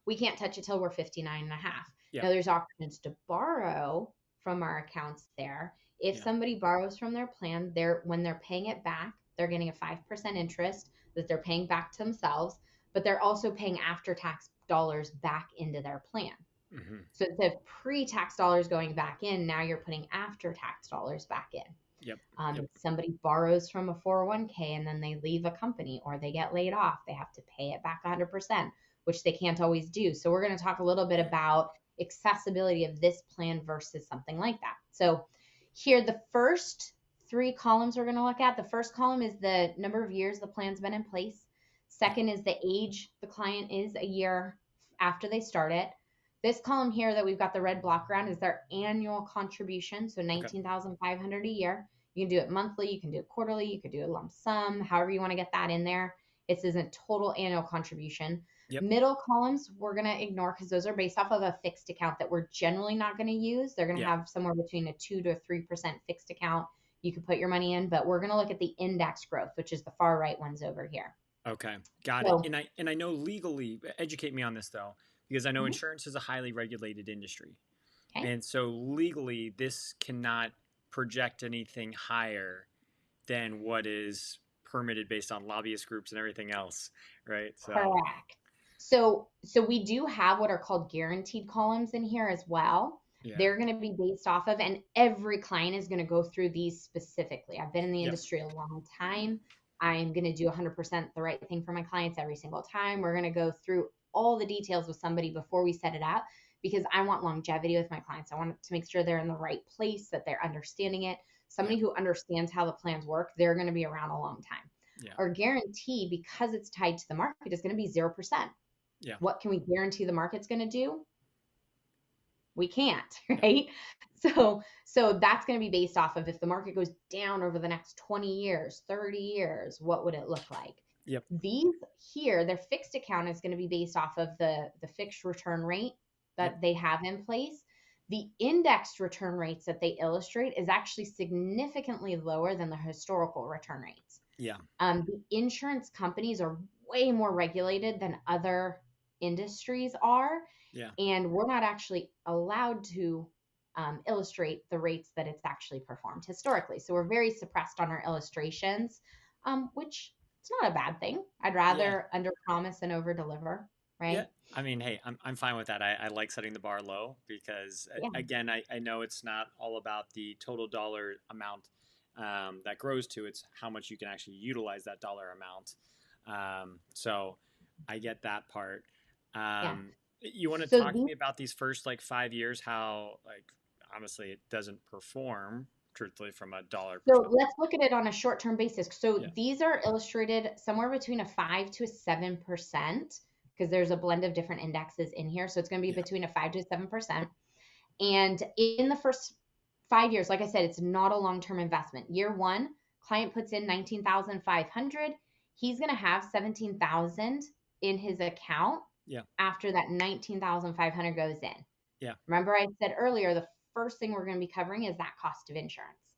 we can't touch it till we're 59 and a half. Now there's options to borrow from our accounts there. If somebody borrows from their plan, when they're paying it back, they're getting a 5% interest that they're paying back to themselves, but they're also paying after-tax dollars back into their plan. Mm-hmm. So instead of pre-tax dollars going back in, now you're putting after-tax dollars back in. If somebody borrows from a 401k and then they leave a company or they get laid off, they have to pay it back 100%, which they can't always do. So we're going to talk a little bit about accessibility of this plan versus something like that. So here, the first 3 columns we're going to look at. The first column is the number of years the plan's been in place. Second is the age the client is a year after they start it. This column here that we've got the red block around is their annual contribution, so $19,500 a year. You can do it monthly, you can do it quarterly, you could do a lump sum, however you want to get that in there. It says a total annual contribution. Middle columns we're going to ignore because those are based off of a fixed account that we're generally not going to use. They're going to have somewhere between a 2 to 3% fixed account you could put your money in, but we're going to look at the index growth, which is the far right ones over here.
Okay, got it. And I know legally, educate me on this though, because I know insurance is a highly regulated industry. Okay. And so legally, this cannot project anything higher than what is permitted based on lobbyist groups and everything else, right?
So. Correct. So we do have what are called guaranteed columns in here as well. They're going to be based off of, and every client is going to go through these specifically. I've been in the industry a long time. I'm going to do 100% the right thing for my clients every single time. We're going to go through all the details with somebody before we set it up because I want longevity with my clients. I want to make sure they're in the right place, that they're understanding it. Somebody who understands how the plans work, they're going to be around a long time. Our guarantee, because it's tied to the market, is going to be 0%. What can we guarantee the market's going to do? We can't, right? So that's going to be based off of if the market goes down over the next 20 years, 30 years, what would it look like? These here, their fixed account is going to be based off of the fixed return rate that they have in place. The indexed return rates that they illustrate is actually significantly lower than the historical return rates. The insurance companies are way more regulated than other industries are. And we're not actually allowed to illustrate the rates that it's actually performed historically. So we're very suppressed on our illustrations, which it's not a bad thing. I'd rather under promise and over deliver, right?
I mean, hey, I'm fine with that. I like setting the bar low because again, I know it's not all about the total dollar amount that grows to, it's how much you can actually utilize that dollar amount. So I get that part. You want to talk to me about these first 5 years, how honestly it doesn't perform truthfully from a dollar perspective.
So let's look at it on a short-term basis. So these are illustrated somewhere between a 5 to a 7% because there's a blend of different indexes in here. So it's going to be between a 5 to 7%. And in the first 5 years, like I said, it's not a long-term investment. Year 1, client puts in $19,500. He's going to have $17,000 in his account. After that $19,500 goes in. Remember I said earlier, the first thing we're going to be covering is that cost of insurance.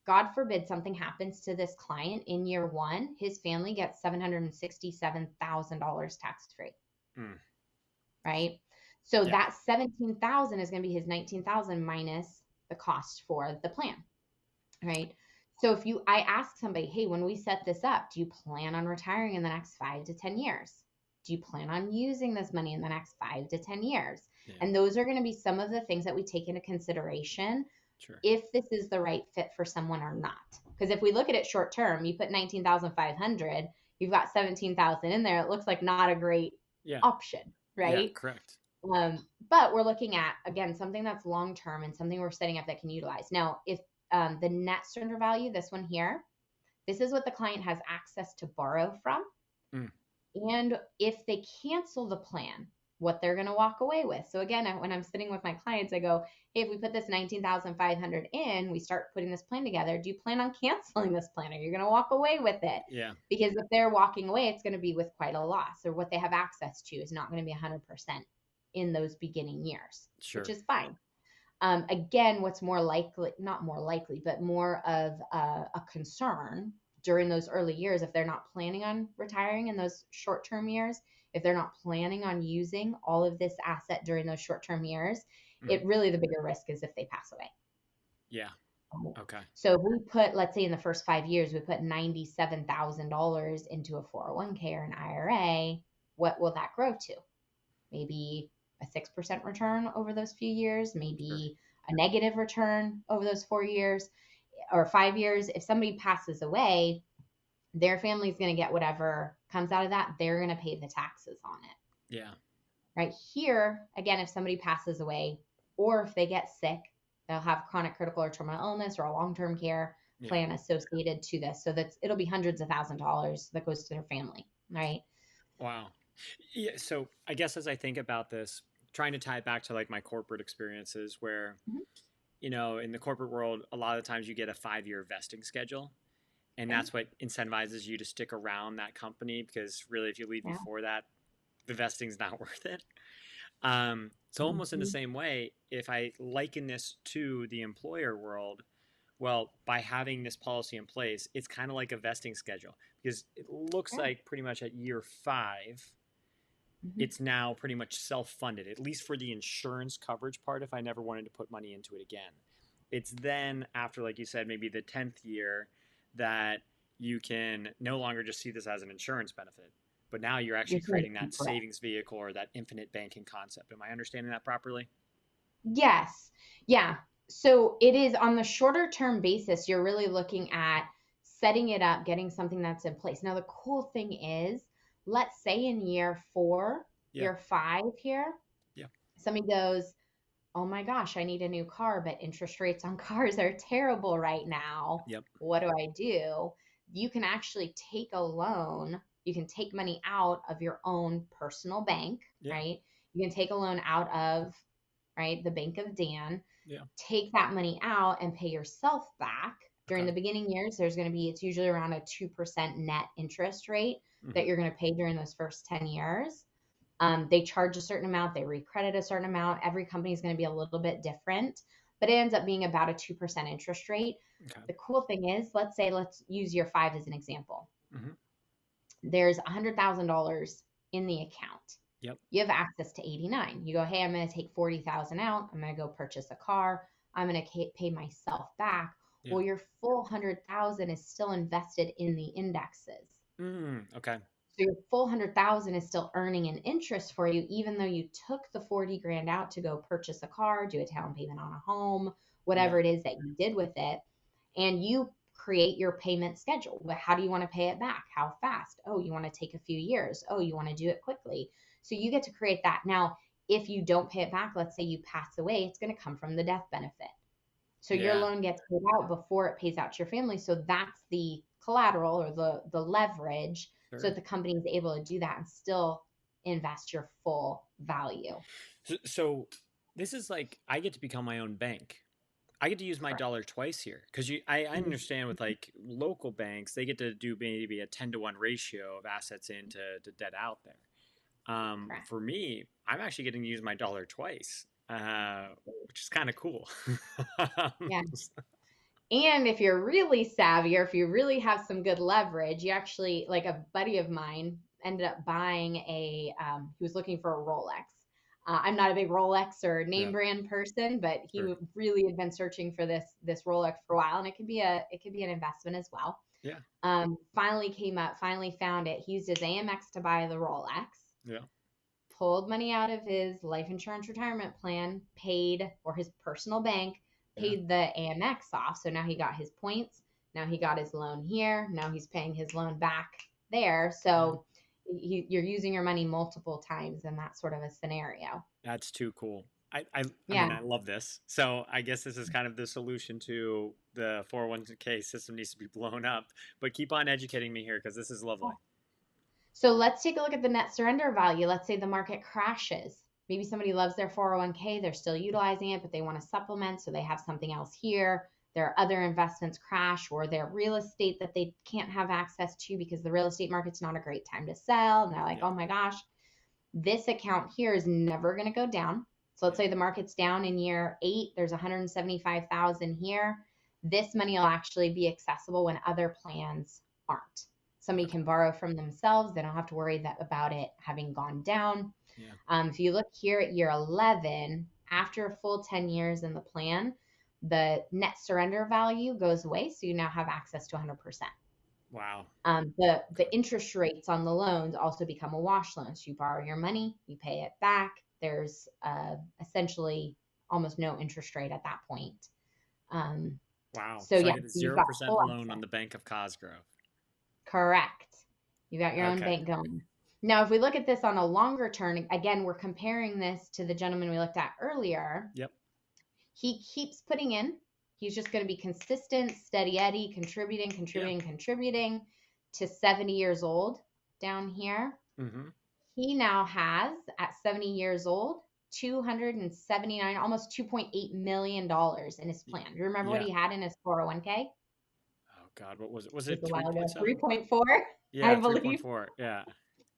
God forbid something happens to this client in year 1, his family gets $767,000 tax-free. Right? So that $17,000 is going to be his $19,000 minus the cost for the plan. Right? So I ask somebody, hey, when we set this up, do you plan on retiring in the next 5 to 10 years? Do you plan on using this money in the next 5 to 10 years? And those are going to be some of the things that we take into consideration if this is the right fit for someone or not. Because if we look at it short term, you put $19,500, you've got $17,000 in there. It looks like not a great option,
Yeah,
right?
correct.
But we're looking at, again, something that's long term and something we're setting up that can utilize. Now, if the net surrender value, this one here, this is what the client has access to borrow from.
Mm,
And if they cancel the plan, what they're going to walk away with. So again, when I'm sitting with my clients, I go, hey, if we put this 19,500 in, we start putting this plan together. Do you plan on canceling this plan? Are you going to walk away with it?
yeah,
Because if they're walking away, it's going to be with quite a loss, or what they have access to is not going to be 100% in those beginning years, which
sure.
is fine. Again, what's more likely, not more likely, but more of a concern during those early years, if they're not planning on retiring in those short term years, if they're not planning on using all of this asset during those short term years,
Mm,
it really, the bigger risk is if they pass away.
yeah. Okay.
So if we put, let's say in the first 5 years, we put $97,000 into a 401k or an IRA, what will that grow to? Maybe a 6% return over those few years,
Sure.
maybe a negative return over those 4 years or 5 years. If somebody passes away, their family's going to get whatever comes out of that. They're going to pay the taxes on it.
Yeah.
Right here, again, if somebody passes away or if they get sick, they'll have chronic critical or terminal illness or a long-term care
Yeah.
plan associated to this. So that's, it'll be hundreds of $1,000s that goes to their family, right?
Wow. Yeah. So I guess as I think about this, trying to tie it back to like my corporate experiences where,
Mhm.
in the corporate world, a lot of the times you get a 5-year vesting schedule. And
Okay.
that's what incentivizes you to stick around that company because really, if you leave
Yeah.
before that, the vesting's not worth it. So almost in the
Mhm.
same way, if I liken this to the employer world, well, by having this policy in place, it's kind of like a vesting schedule because it looks
Yeah.
like pretty much at year 5,
Mhm.
it's now pretty much self-funded, at least for the insurance coverage part. If I never wanted to put money into it again, it's then after, like you said, maybe the 10th year that you can no longer just see this as an insurance benefit, but now you're
You're
actually
saying
creating that
correct.
savings vehicle or that infinite banking concept. Am I understanding that properly?
Yes. Yeah. So it is on the shorter term basis, you're really looking at setting it up, getting something that's in place. Now, the cool thing is, let's say in year 4,
Yeah.
year 5 here,
Yeah.
somebody goes, oh my gosh, I need a new car, but interest rates on cars are terrible right now.
Yep.
What do I do? You can actually take a loan. You can take money out of your own personal bank,
Yeah.
right? You can take a loan out of, right, the Bank of Dan,
Yeah.
take that money out and pay yourself back. During
Okay.
the beginning years, it's usually around a 2% net interest rate
Hmm.
that you're going to pay during those first 10 years. They charge a certain amount, they recredit a certain amount. Every company is going to be a little bit different, but it ends up being about a 2% interest rate.
Okay.
The cool thing is, let's use year 5 as an example.
Hmm.
There's $100,000 in the account.
Yep.
You have access to 89. You go, hey, I'm going to take 40,000 out. I'm going to go purchase a car. I'm going to pay myself back.
Yeah.
Well, your full 100,000 is still invested in the indexes.
Okay.
So your full 100,000 is still earning an interest for you, even though you took the 40 grand out to go purchase a car, do a down payment on a home,
Yeah.
whatever it is that you did with it. And you create your payment schedule. How do you want to pay it back? How fast? Oh, you want to take a few years. Oh, you want to do it quickly. So you get to create that. Now, if you don't pay it back, let's say you pass away, it's going to come from the death benefit. So your
Yeah.
loan gets paid out before it pays out to your family. So that's the collateral or the leverage so
Sure.
that the company is able to do that and still invest your full value.
So this is like I get to become my own bank. I get to use my
Correct.
dollar twice here because I
Mhm.
understand with like local banks they get to do maybe a 10-to-1 ratio of assets in to debt out there.
Correct.
For me, I'm actually getting to use my dollar twice, which is kind of cool.
Yeah. And if you're really savvy or if you really have some good leverage, you actually, like a buddy of mine ended up buying he was looking for a Rolex. I'm not a big Rolex or name
Yeah,
brand person, but he
sure.
really had been searching for this Rolex for a while, and it could be an investment as well.
Yeah,
Finally found it. He used his Amex to buy the Rolex,
yeah,
pulled money out of his life insurance retirement plan, paid, or his personal bank,
yeah.
paid the Amex off. So now he got his points. Now he got his loan here. Now he's paying his loan back there.
Yeah.
So you're using your money multiple times in that sort of a scenario.
That's too cool. I
Yeah.
mean, I love this. So I guess this is kind of the solution to the 401k system needs to be blown up. But keep on educating me here because this is lovely.
So let's take a look at the net surrender value. Let's say the market crashes. Maybe somebody loves their 401k, they're still utilizing it, but they want to supplement, so they have something else here. Their other investments crash, or their real estate that they can't have access to because the real estate market's not a great time to sell. And they're like,
Yeah.
oh my gosh, this account here is never going to go down. So let's say the market's down in year 8, there's 175,000 here. This money will actually be accessible when other plans aren't. Somebody can borrow from themselves. They don't have to worry about it having gone down.
Yeah.
If you look here at year 11, after a full 10 years in the plan, the net surrender value goes away. So you now have access to 100%.
Wow.
The interest rates on the loans also become a wash loan. So you borrow your money, you pay it back. There's essentially almost no interest rate at that point.
Wow.
So
I
yeah,
get a
you've
0%
got full
loan
access.
on the Bank of Cosgrove.
Correct. You got your own
Okay.
bank going. Now, if we look at this on a longer term, again, we're comparing this to the gentleman we looked at earlier.
Yep.
He keeps putting in. He's just going to be consistent, steady Eddie, contributing to 70 years old down here.
Mm-hmm.
He now has, at 70 years old, 279, almost $2.8 million in his plan. Do you remember what he had in his 401k?
Oh God, what was it? Was
Just
it
a while ago.
3.7?
3.4, I
Yeah,
believe.
3.4. Yeah.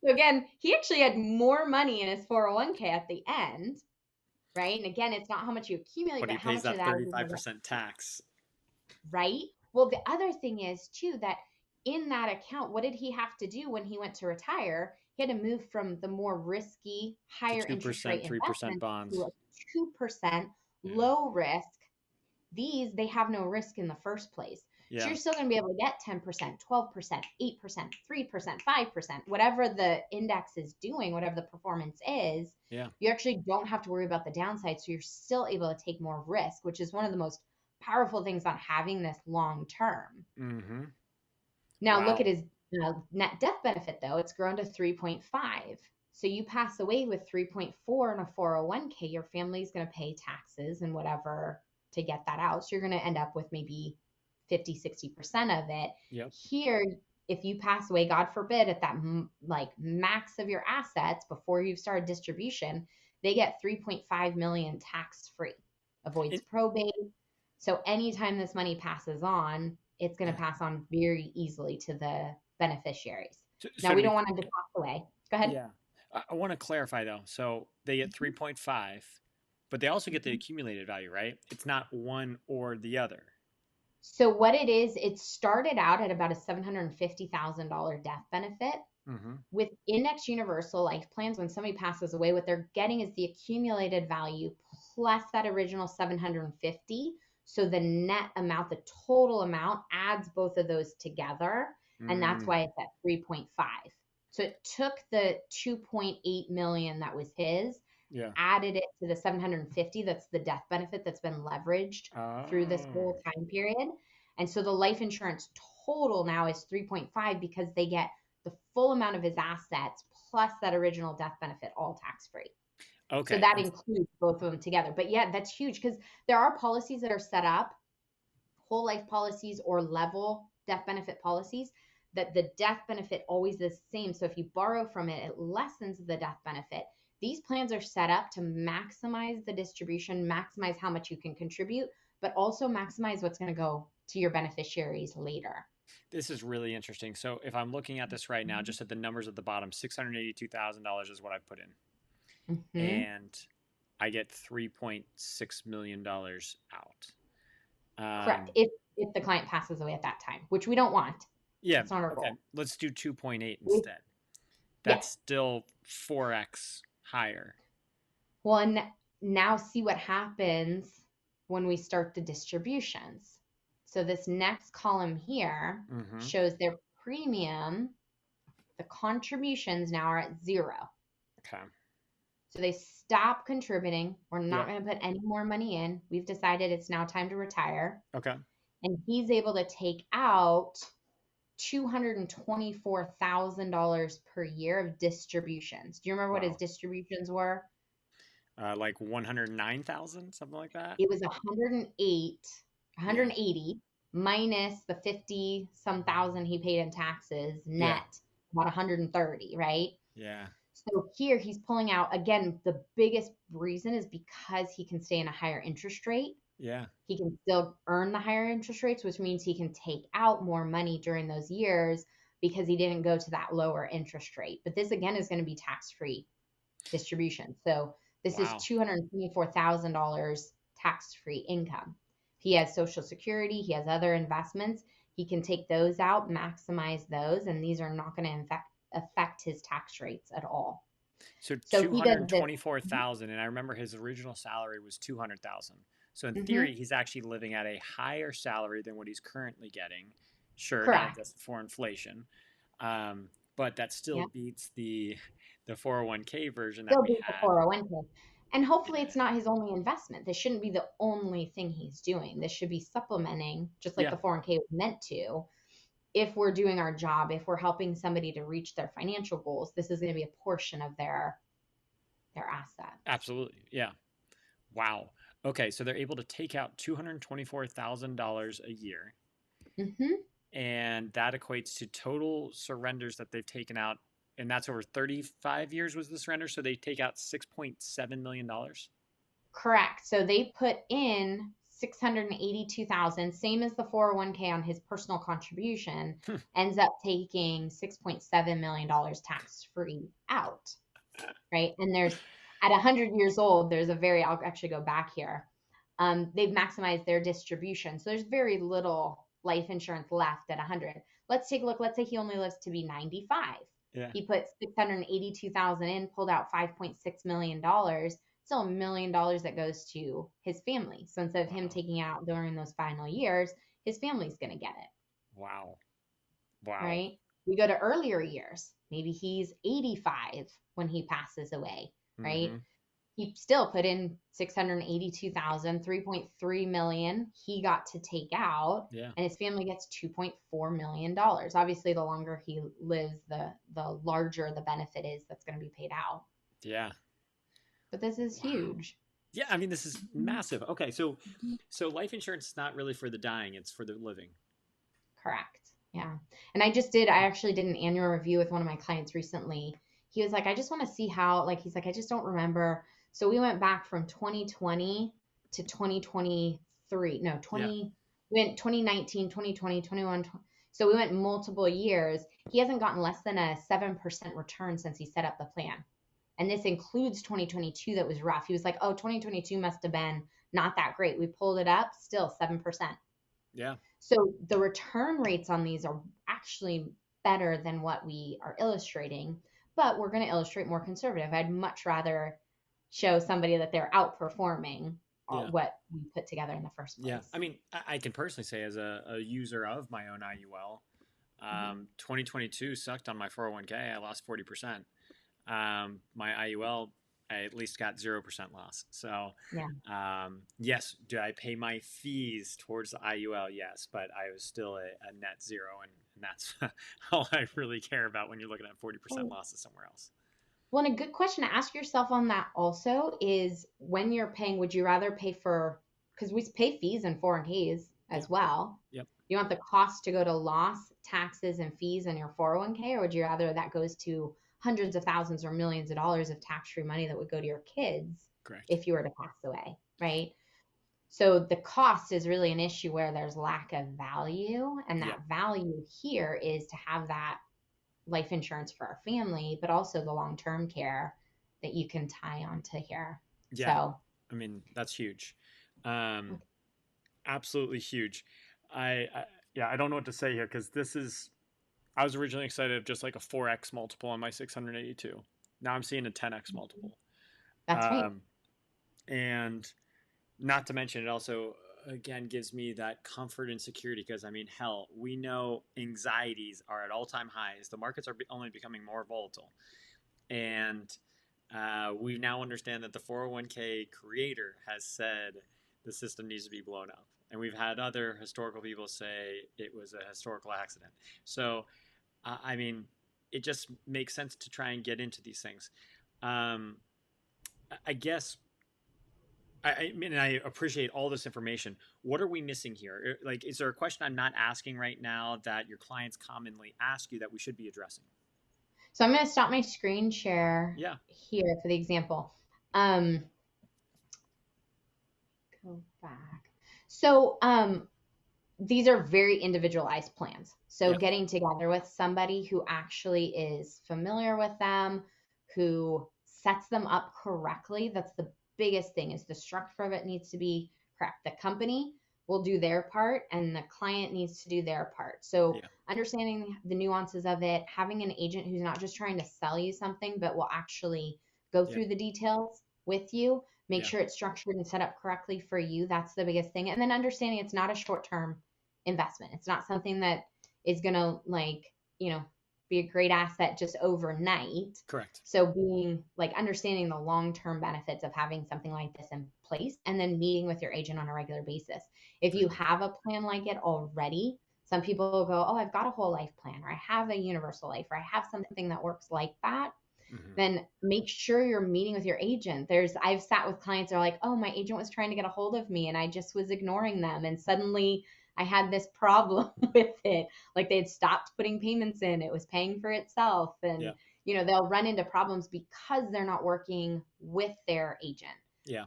So again, he actually had more money in his 401k at the end, right? And again, it's not how much you accumulate,
But
but
he
how
pays
much of
that
that is
35% tax.
right? Well, the other thing is too that in that account, what did he have to do when he went to retire? He had to move from the more risky,
To
higher interest rate
2%, 3%
investments to
bonds.
a 2%
Yeah.
low risk. These, they have no risk in the first place. So
Yeah.
you're still going to be able to get 10%, 12%, 8%, 3%, 5%, whatever the index is doing, whatever the performance is.
Yeah.
You actually don't have to worry about the downside. So you're still able to take more risk, which is one of the most powerful things on having this long term.
Mm-hmm.
Now
Wow.
look at his net death benefit though. It's grown to 3.5. So you pass away with 3.4 in a 401k, your family's going to pay taxes and whatever to get that out. So you're going to end up with maybe 50, 60% of it.
Yep.
Here, if you pass away, God forbid, at that like max of your assets before you've started distribution, they get 3.5 million tax free, avoids probate. So anytime this money passes on, it's going to pass on very easily to the beneficiaries. Now we don't want them to pass away. Go ahead.
Yeah. I want to clarify though. So they get 3.5, but they also get the accumulated value, right? It's not one or the other.
So what it is, it started out at about a $750,000 death benefit.
Mm-hmm.
With Index Universal Life plans, when somebody passes away, what they're getting is the accumulated value plus that original 750. So the net amount, the total amount adds both of those together. And that's why it's at 3.5. So it took the 2.8 million that was his, added it to the 750. That's the death benefit that's been leveraged through this whole time period. And so the life insurance total now is 3.5 because they get the full amount of his assets plus that original death benefit, all tax free. Okay. So that includes both of them together. But yeah, that's huge because there are policies that are set up, whole life policies or level death benefit policies, that the death benefit always is the same. So if you borrow from it, it lessens the death benefit. These plans are set up to maximize the distribution, maximize how much you can contribute, but also maximize what's going to go to your beneficiaries later.
This is really interesting. So if I'm looking at this right now, just at the numbers at the bottom, $682,000 is what I've put in. Mm-hmm. And I get $3.6 million out.
Correct. If the client passes away at that time, which we don't want.
Yeah. That's not our goal. Let's do 2.8 instead. That's still 4x higher.
Well, and now see what happens when we start the distributions. So this next column here shows their premium. The contributions now are at 0.
Okay.
So they stop contributing. We're not going to put any more money in. We've decided it's now time to retire.
Okay.
And he's able to take out $224,000 per year of distributions. Do you remember what his
Wow.
distributions were?
Like 109,000, something like that.
It was 108,
Yeah.
180 minus the 50 some thousand he paid in taxes,
Yeah.
net about 130, right?
Yeah.
So here he's pulling out again. The biggest reason is because he can stay in a higher interest rate.
Yeah.
He can still earn the higher interest rates, which means he can take out more money during those years because he didn't go to that lower interest rate. But this again is going to be tax free distribution. So this is
Wow.
$224,000 tax free income. He has Social Security, he has other investments. He can take those out, maximize those, and these are not going to affect his tax rates at all.
So
So he does this.
224,000, and I remember his original salary was 200,000. So in
Mm-hmm.
theory, he's actually living at a higher salary than what he's currently getting. Sure, not
Correct.
adjusted for inflation, but that still
Yeah.
beats the 401k version that
Still
we
beat the
had.
401k. And hopefully
Yeah.
it's not his only investment. This shouldn't be the only thing he's doing. This should be supplementing, just like
Yeah.
the 401k was meant to. If we're doing our job, if we're helping somebody to reach their financial goals, this is going to be a portion of their assets.
Absolutely. Yeah. Wow. Okay, so they're able to take out $224,000 a year,
Mm-hmm.
and that equates to total surrenders that they've taken out, and that's over 35 years was the surrender. So they take out $6.7 million.
Correct. So they put in 682,000, same as the 401k on his personal contribution, ends up taking $6.7 million tax free out. Right. And there's at 100 years old, I'll actually go back here. They've maximized their distribution. So there's very little life insurance left at 100. Let's take a look. Let's say he only lives to be 95.
Yeah.
He put 682,000 in, pulled out $5.6 million. Still $1 million that goes to his family. So instead of him
Wow.
taking out during those final years, his family's going to get it.
Wow. Wow.
Right. We go to earlier years. Maybe he's 85 when he passes away. Right.
Mm-hmm.
He still put in 682,000, 3.3 million he got to take out,
Yeah.
and his family gets $2.4 million. Obviously, the longer he lives, the larger the benefit is that's going to be paid out.
Yeah.
But this is huge.
Yeah, I mean, this is massive. Okay, so life insurance is not really for the dying, it's for the living.
Correct. Yeah. And I actually did an annual review with one of my clients recently. He was like, I just want to see how, like, he's like, I just don't remember. So we went back from 2020 to 2023. No, 20, we went 2019, 2020, 21. So we went multiple years. He hasn't gotten less than a 7% return since he set up the plan. And this includes 2022 that was rough. He was like, oh, 2022 must have been not that great. We pulled it up, still 7%.
Yeah.
So the return rates on these are actually better than what we are illustrating, but we're going to illustrate more conservative. I'd much rather show somebody that they're outperforming what we put together in the first place.
Yeah. I mean, I can personally say as a user of my own IUL, 2022 sucked on my 401k. I lost 40%. My IUL, I at least got 0% loss. So, yes, do I pay my fees towards the IUL? Yes, but I was still a net zero, and that's all I really care about when you're looking at 40% losses somewhere else.
Well, and a good question to ask yourself on that also is when you're paying, would you rather pay for, because we pay fees in 401ks as well.
Yep.
You want the cost to go to loss, taxes, and fees in your 401k, or would you rather that goes to hundreds of thousands or millions of dollars of tax-free money that would go to your kids?
Correct.
If you were to pass away, right? So the cost is really an issue where there's lack of value, and that value here is to have that life insurance for our family, but also the long-term care that you can tie onto here.
Yeah. So, I mean, that's huge. Absolutely huge. I don't know what to say here, because I was originally excited of just like a 4x multiple on my 682. Now I'm seeing a 10x multiple.
That's right.
And not to mention, it also, again, gives me that comfort and security, because, I mean, hell, we know anxieties are at all-time highs. The markets are only becoming more volatile. And we now understand that the 401k creator has said the system needs to be blown up. And we've had other historical people say it was a historical accident. So, I mean, it just makes sense to try and get into these things. Um, I guess I mean, I appreciate all this information. What are we missing here? Like, is there a question I'm not asking right now that your clients commonly ask you that we should be addressing?
So I'm going to stop my screen share
Yeah.
here for the example. Um, go back. So these are very individualized plans. So
Yeah.
getting together with somebody who actually is familiar with them, who sets them up correctly. That's the biggest thing, is the structure of it needs to be correct. The company will do their part and the client needs to do their part. So
Yeah.
understanding the nuances of it, having an agent who's not just trying to sell you something, but will actually go
Yeah.
through the details with you, make
Yeah.
sure it's structured and set up correctly for you. That's the biggest thing. And then understanding it's not a short-term investment. It's not something that is going to be a great asset just overnight.
Correct.
So being like understanding the long-term benefits of having something like this in place and then meeting with your agent on a regular basis. If you have a plan like it already, some people will go, "Oh, I've got a whole life plan, or I have a universal life, or I have something that works like that."
Mm-hmm.
Then make sure you're meeting with your agent. I've sat with clients that are like, "Oh, my agent was trying to get a hold of me and I just was ignoring them. And suddenly I had this problem with it. Like they had stopped putting payments in, it was paying for itself." And,
Yeah.
They'll run into problems because they're not working with their agent.
Yeah.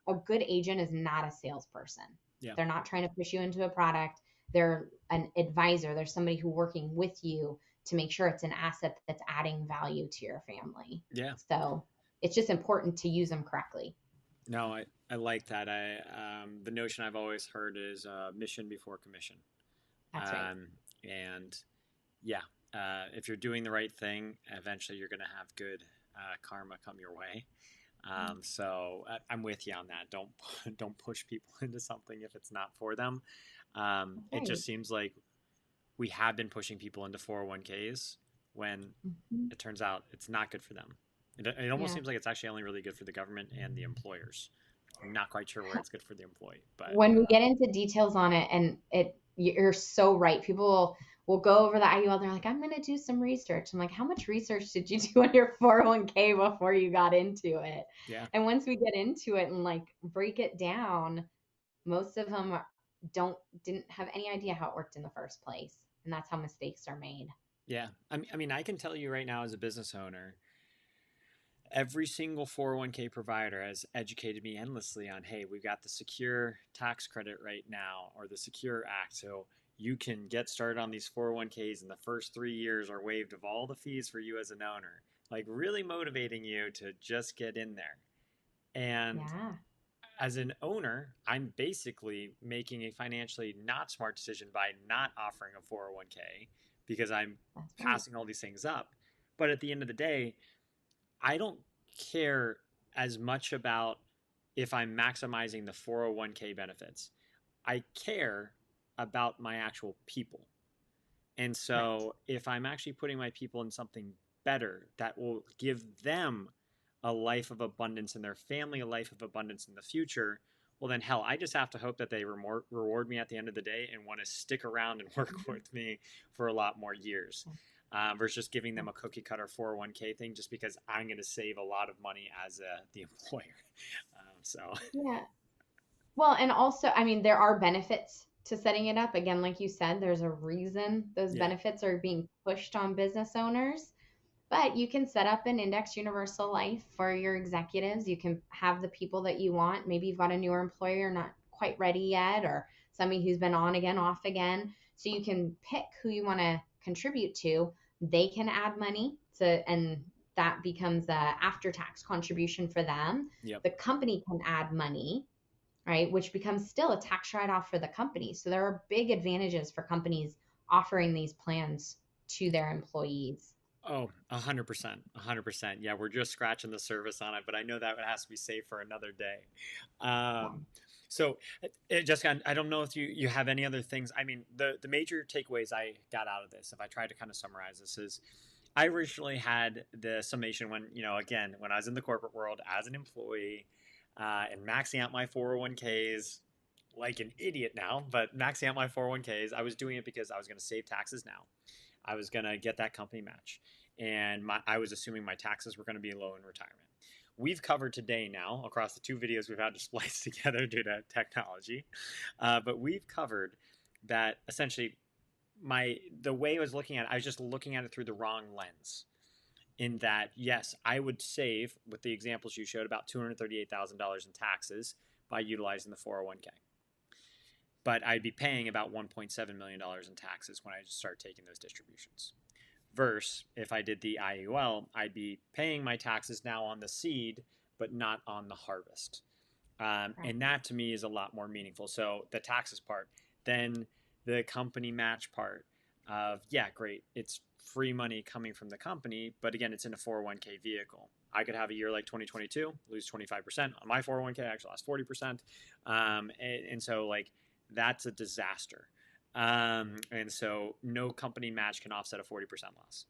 A good agent is not a salesperson.
Yeah.
They're not trying to push you into a product. They're an advisor. They're somebody who working with you to make sure it's an asset that's adding value to your family.
Yeah.
So it's just important to use them correctly.
No, I like that. The notion I've always heard is mission before commission.
That's right.
And yeah, if you're doing the right thing, eventually you're going to have good karma come your way. So I'm with you on that. Don't push people into something if it's not for them. It just seems like we have been pushing people into 401ks when it turns out it's not good for them. It almost seems like it's actually only really good for the government and the employers. I'm not quite sure where it's good for the employee, but
when we get into details on it, and you're so right. People will go over the IUL. They're like, "I'm going to do some research." I'm like, "How much research did you do on your 401k before you got into it?"
yeah.
And once we get into it and like break it down, most of them didn't have any idea how it worked in the first place, and that's how mistakes are made.
Yeah. I mean, I can tell you right now as a business owner, every single 401k provider has educated me endlessly on, hey, we've got the Secure Tax Credit right now, or the Secure Act. So you can get started on these 401ks and the first 3 years are waived of all the fees for you as an owner. Like really motivating you to just get in there. And as an owner, I'm basically making a financially not smart decision by not offering a 401k because I'm passing all these things up. But at the end of the day, I don't care as much about if I'm maximizing the 401k benefits. I care about my actual people. And so if I'm actually putting my people in something better that will give them a life of abundance and their family a life of abundance in the future, well then hell, I just have to hope that they reward me at the end of the day and want to stick around and work with me for a lot more years. Versus just giving them a cookie cutter 401k thing just because I'm going to save a lot of money as the employer.
Yeah. Well, and also, I mean, there are benefits to setting it up. Again, like you said, there's a reason those benefits are being pushed on business owners. But you can set up an index universal life for your executives. You can have the people that you want. Maybe you've got a newer employer not quite ready yet, or somebody who's been on again, off again. So you can pick who you want to contribute to. They can add money and that becomes a after-tax contribution for them.
Yep.
The company can add money, right, which becomes still a tax write-off for the company. So there are big advantages for companies offering these plans to their employees.
Oh, 100%. 100%. Yeah, we're just scratching the surface on it, but I know that has to be saved for another day. So, Jessica, I don't know if you have any other things. I mean, the major takeaways I got out of this, if I try to kind of summarize this, is I originally had the summation when, again, when I was in the corporate world as an employee and maxing out my 401ks, like an idiot now, but maxing out my 401ks. I was doing it because I was going to save taxes now. I was going to get that company match. And I was assuming my taxes were going to be low in retirement. We've covered today now across the two videos we've had to splice together due to technology. But we've covered that essentially the way I was looking at it, I was just looking at it through the wrong lens. In that, yes, I would save, with the examples you showed, about $238,000 in taxes by utilizing the 401k. But I'd be paying about $1.7 million in taxes when I start taking those distributions. Versus if I did the IUL, I'd be paying my taxes now on the seed, but not on the harvest. Right. And that to me is a lot more meaningful. So the taxes part, then the company match part of, yeah, great. It's free money coming from the company, but again, it's in a 401k vehicle. I could have a year like 2022, lose 25% on my 401k, actually lost 40%. And so like, that's a disaster. And so no company match can offset a 40% loss.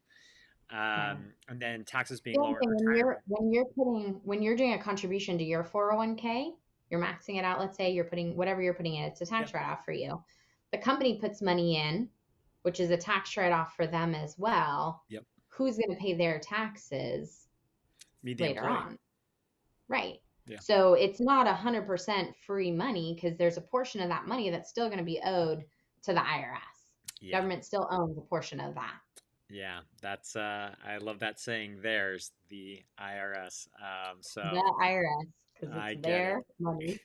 And then taxes being lower in retirement.
When you're doing a contribution to your 401k, you're maxing it out. Let's say you're putting whatever you're putting in, it's a tax write-off for you. The company puts money in, which is a tax write-off for them as well.
Yep.
Who's going to pay their taxes later on? Right.
Yeah.
So it's not 100% free money because there's a portion of that money that's still going to be owed to the IRS. Yeah. Government still owns a portion of that.
Yeah, that's I love that saying. There's the IRS. So
the IRS, because it's their money.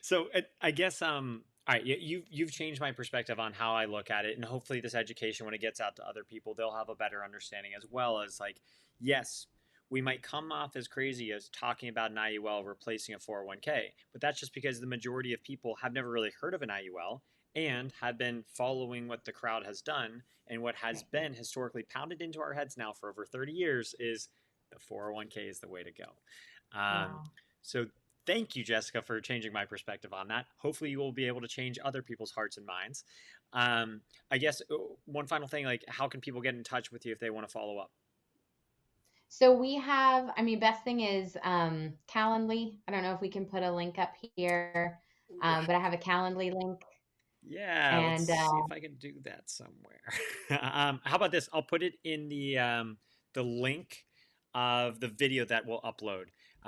So I guess all right, you've changed my perspective on how I look at it, and hopefully this education, when it gets out to other people, they'll have a better understanding, as well as like, yes, we might come off as crazy as talking about an IUL replacing a 401k, but that's just because the majority of people have never really heard of an IUL and have been following what the crowd has done, and what has been historically pounded into our heads now for over 30 years is the 401k is the way to go. So thank you, Jessica, for changing my perspective on that. Hopefully you will be able to change other people's hearts and minds. I guess one final thing, like, how can people get in touch with you if they want to follow up?
So we have, best thing is Calendly. I don't know if we can put a link up here, but I have a Calendly link.
Yeah, let's see if I can do that somewhere. How about this? I'll put it in the link of the video that we'll upload.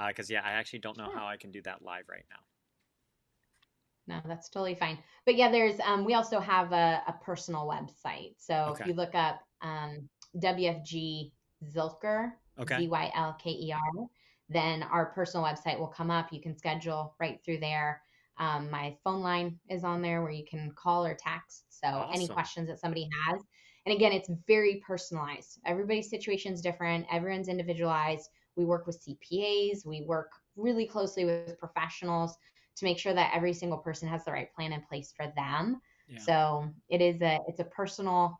Because, I actually don't know how I can do that live right now.
No, that's totally fine. But yeah, there's we also have a personal website. So if you look up WFG Zylker, Zylker, then our personal website will come up. You can schedule right through there. My phone line is on there where you can call or text. So any questions that somebody has. And again, it's very personalized. Everybody's situation is different. Everyone's individualized. We work with CPAs. We work really closely with professionals to make sure that every single person has the right plan in place for them. Yeah. So it's a personal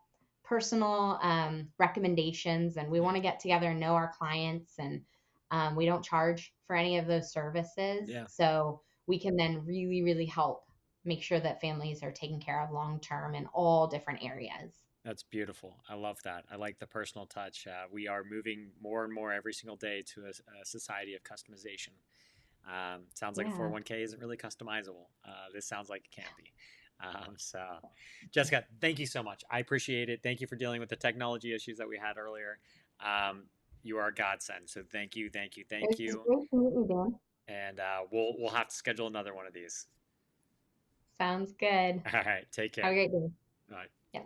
recommendations, and we want to get together and know our clients, and we don't charge for any of those services. Yeah. So we can then really, really help make sure that families are taken care of long-term in all different areas.
That's beautiful. I love that. I like the personal touch. We are moving more and more every single day to a society of customization. Sounds like a 401k isn't really customizable. This sounds like it can be. So, Jessica, thank you so much. I appreciate it. Thank you for dealing with the technology issues that we had earlier. You are a godsend. So thank you.
It's great to meet you, Dan.
And we'll have to schedule another one of these.
Sounds good.
All right. Take care.
Have a great day.
All right.
Yeah.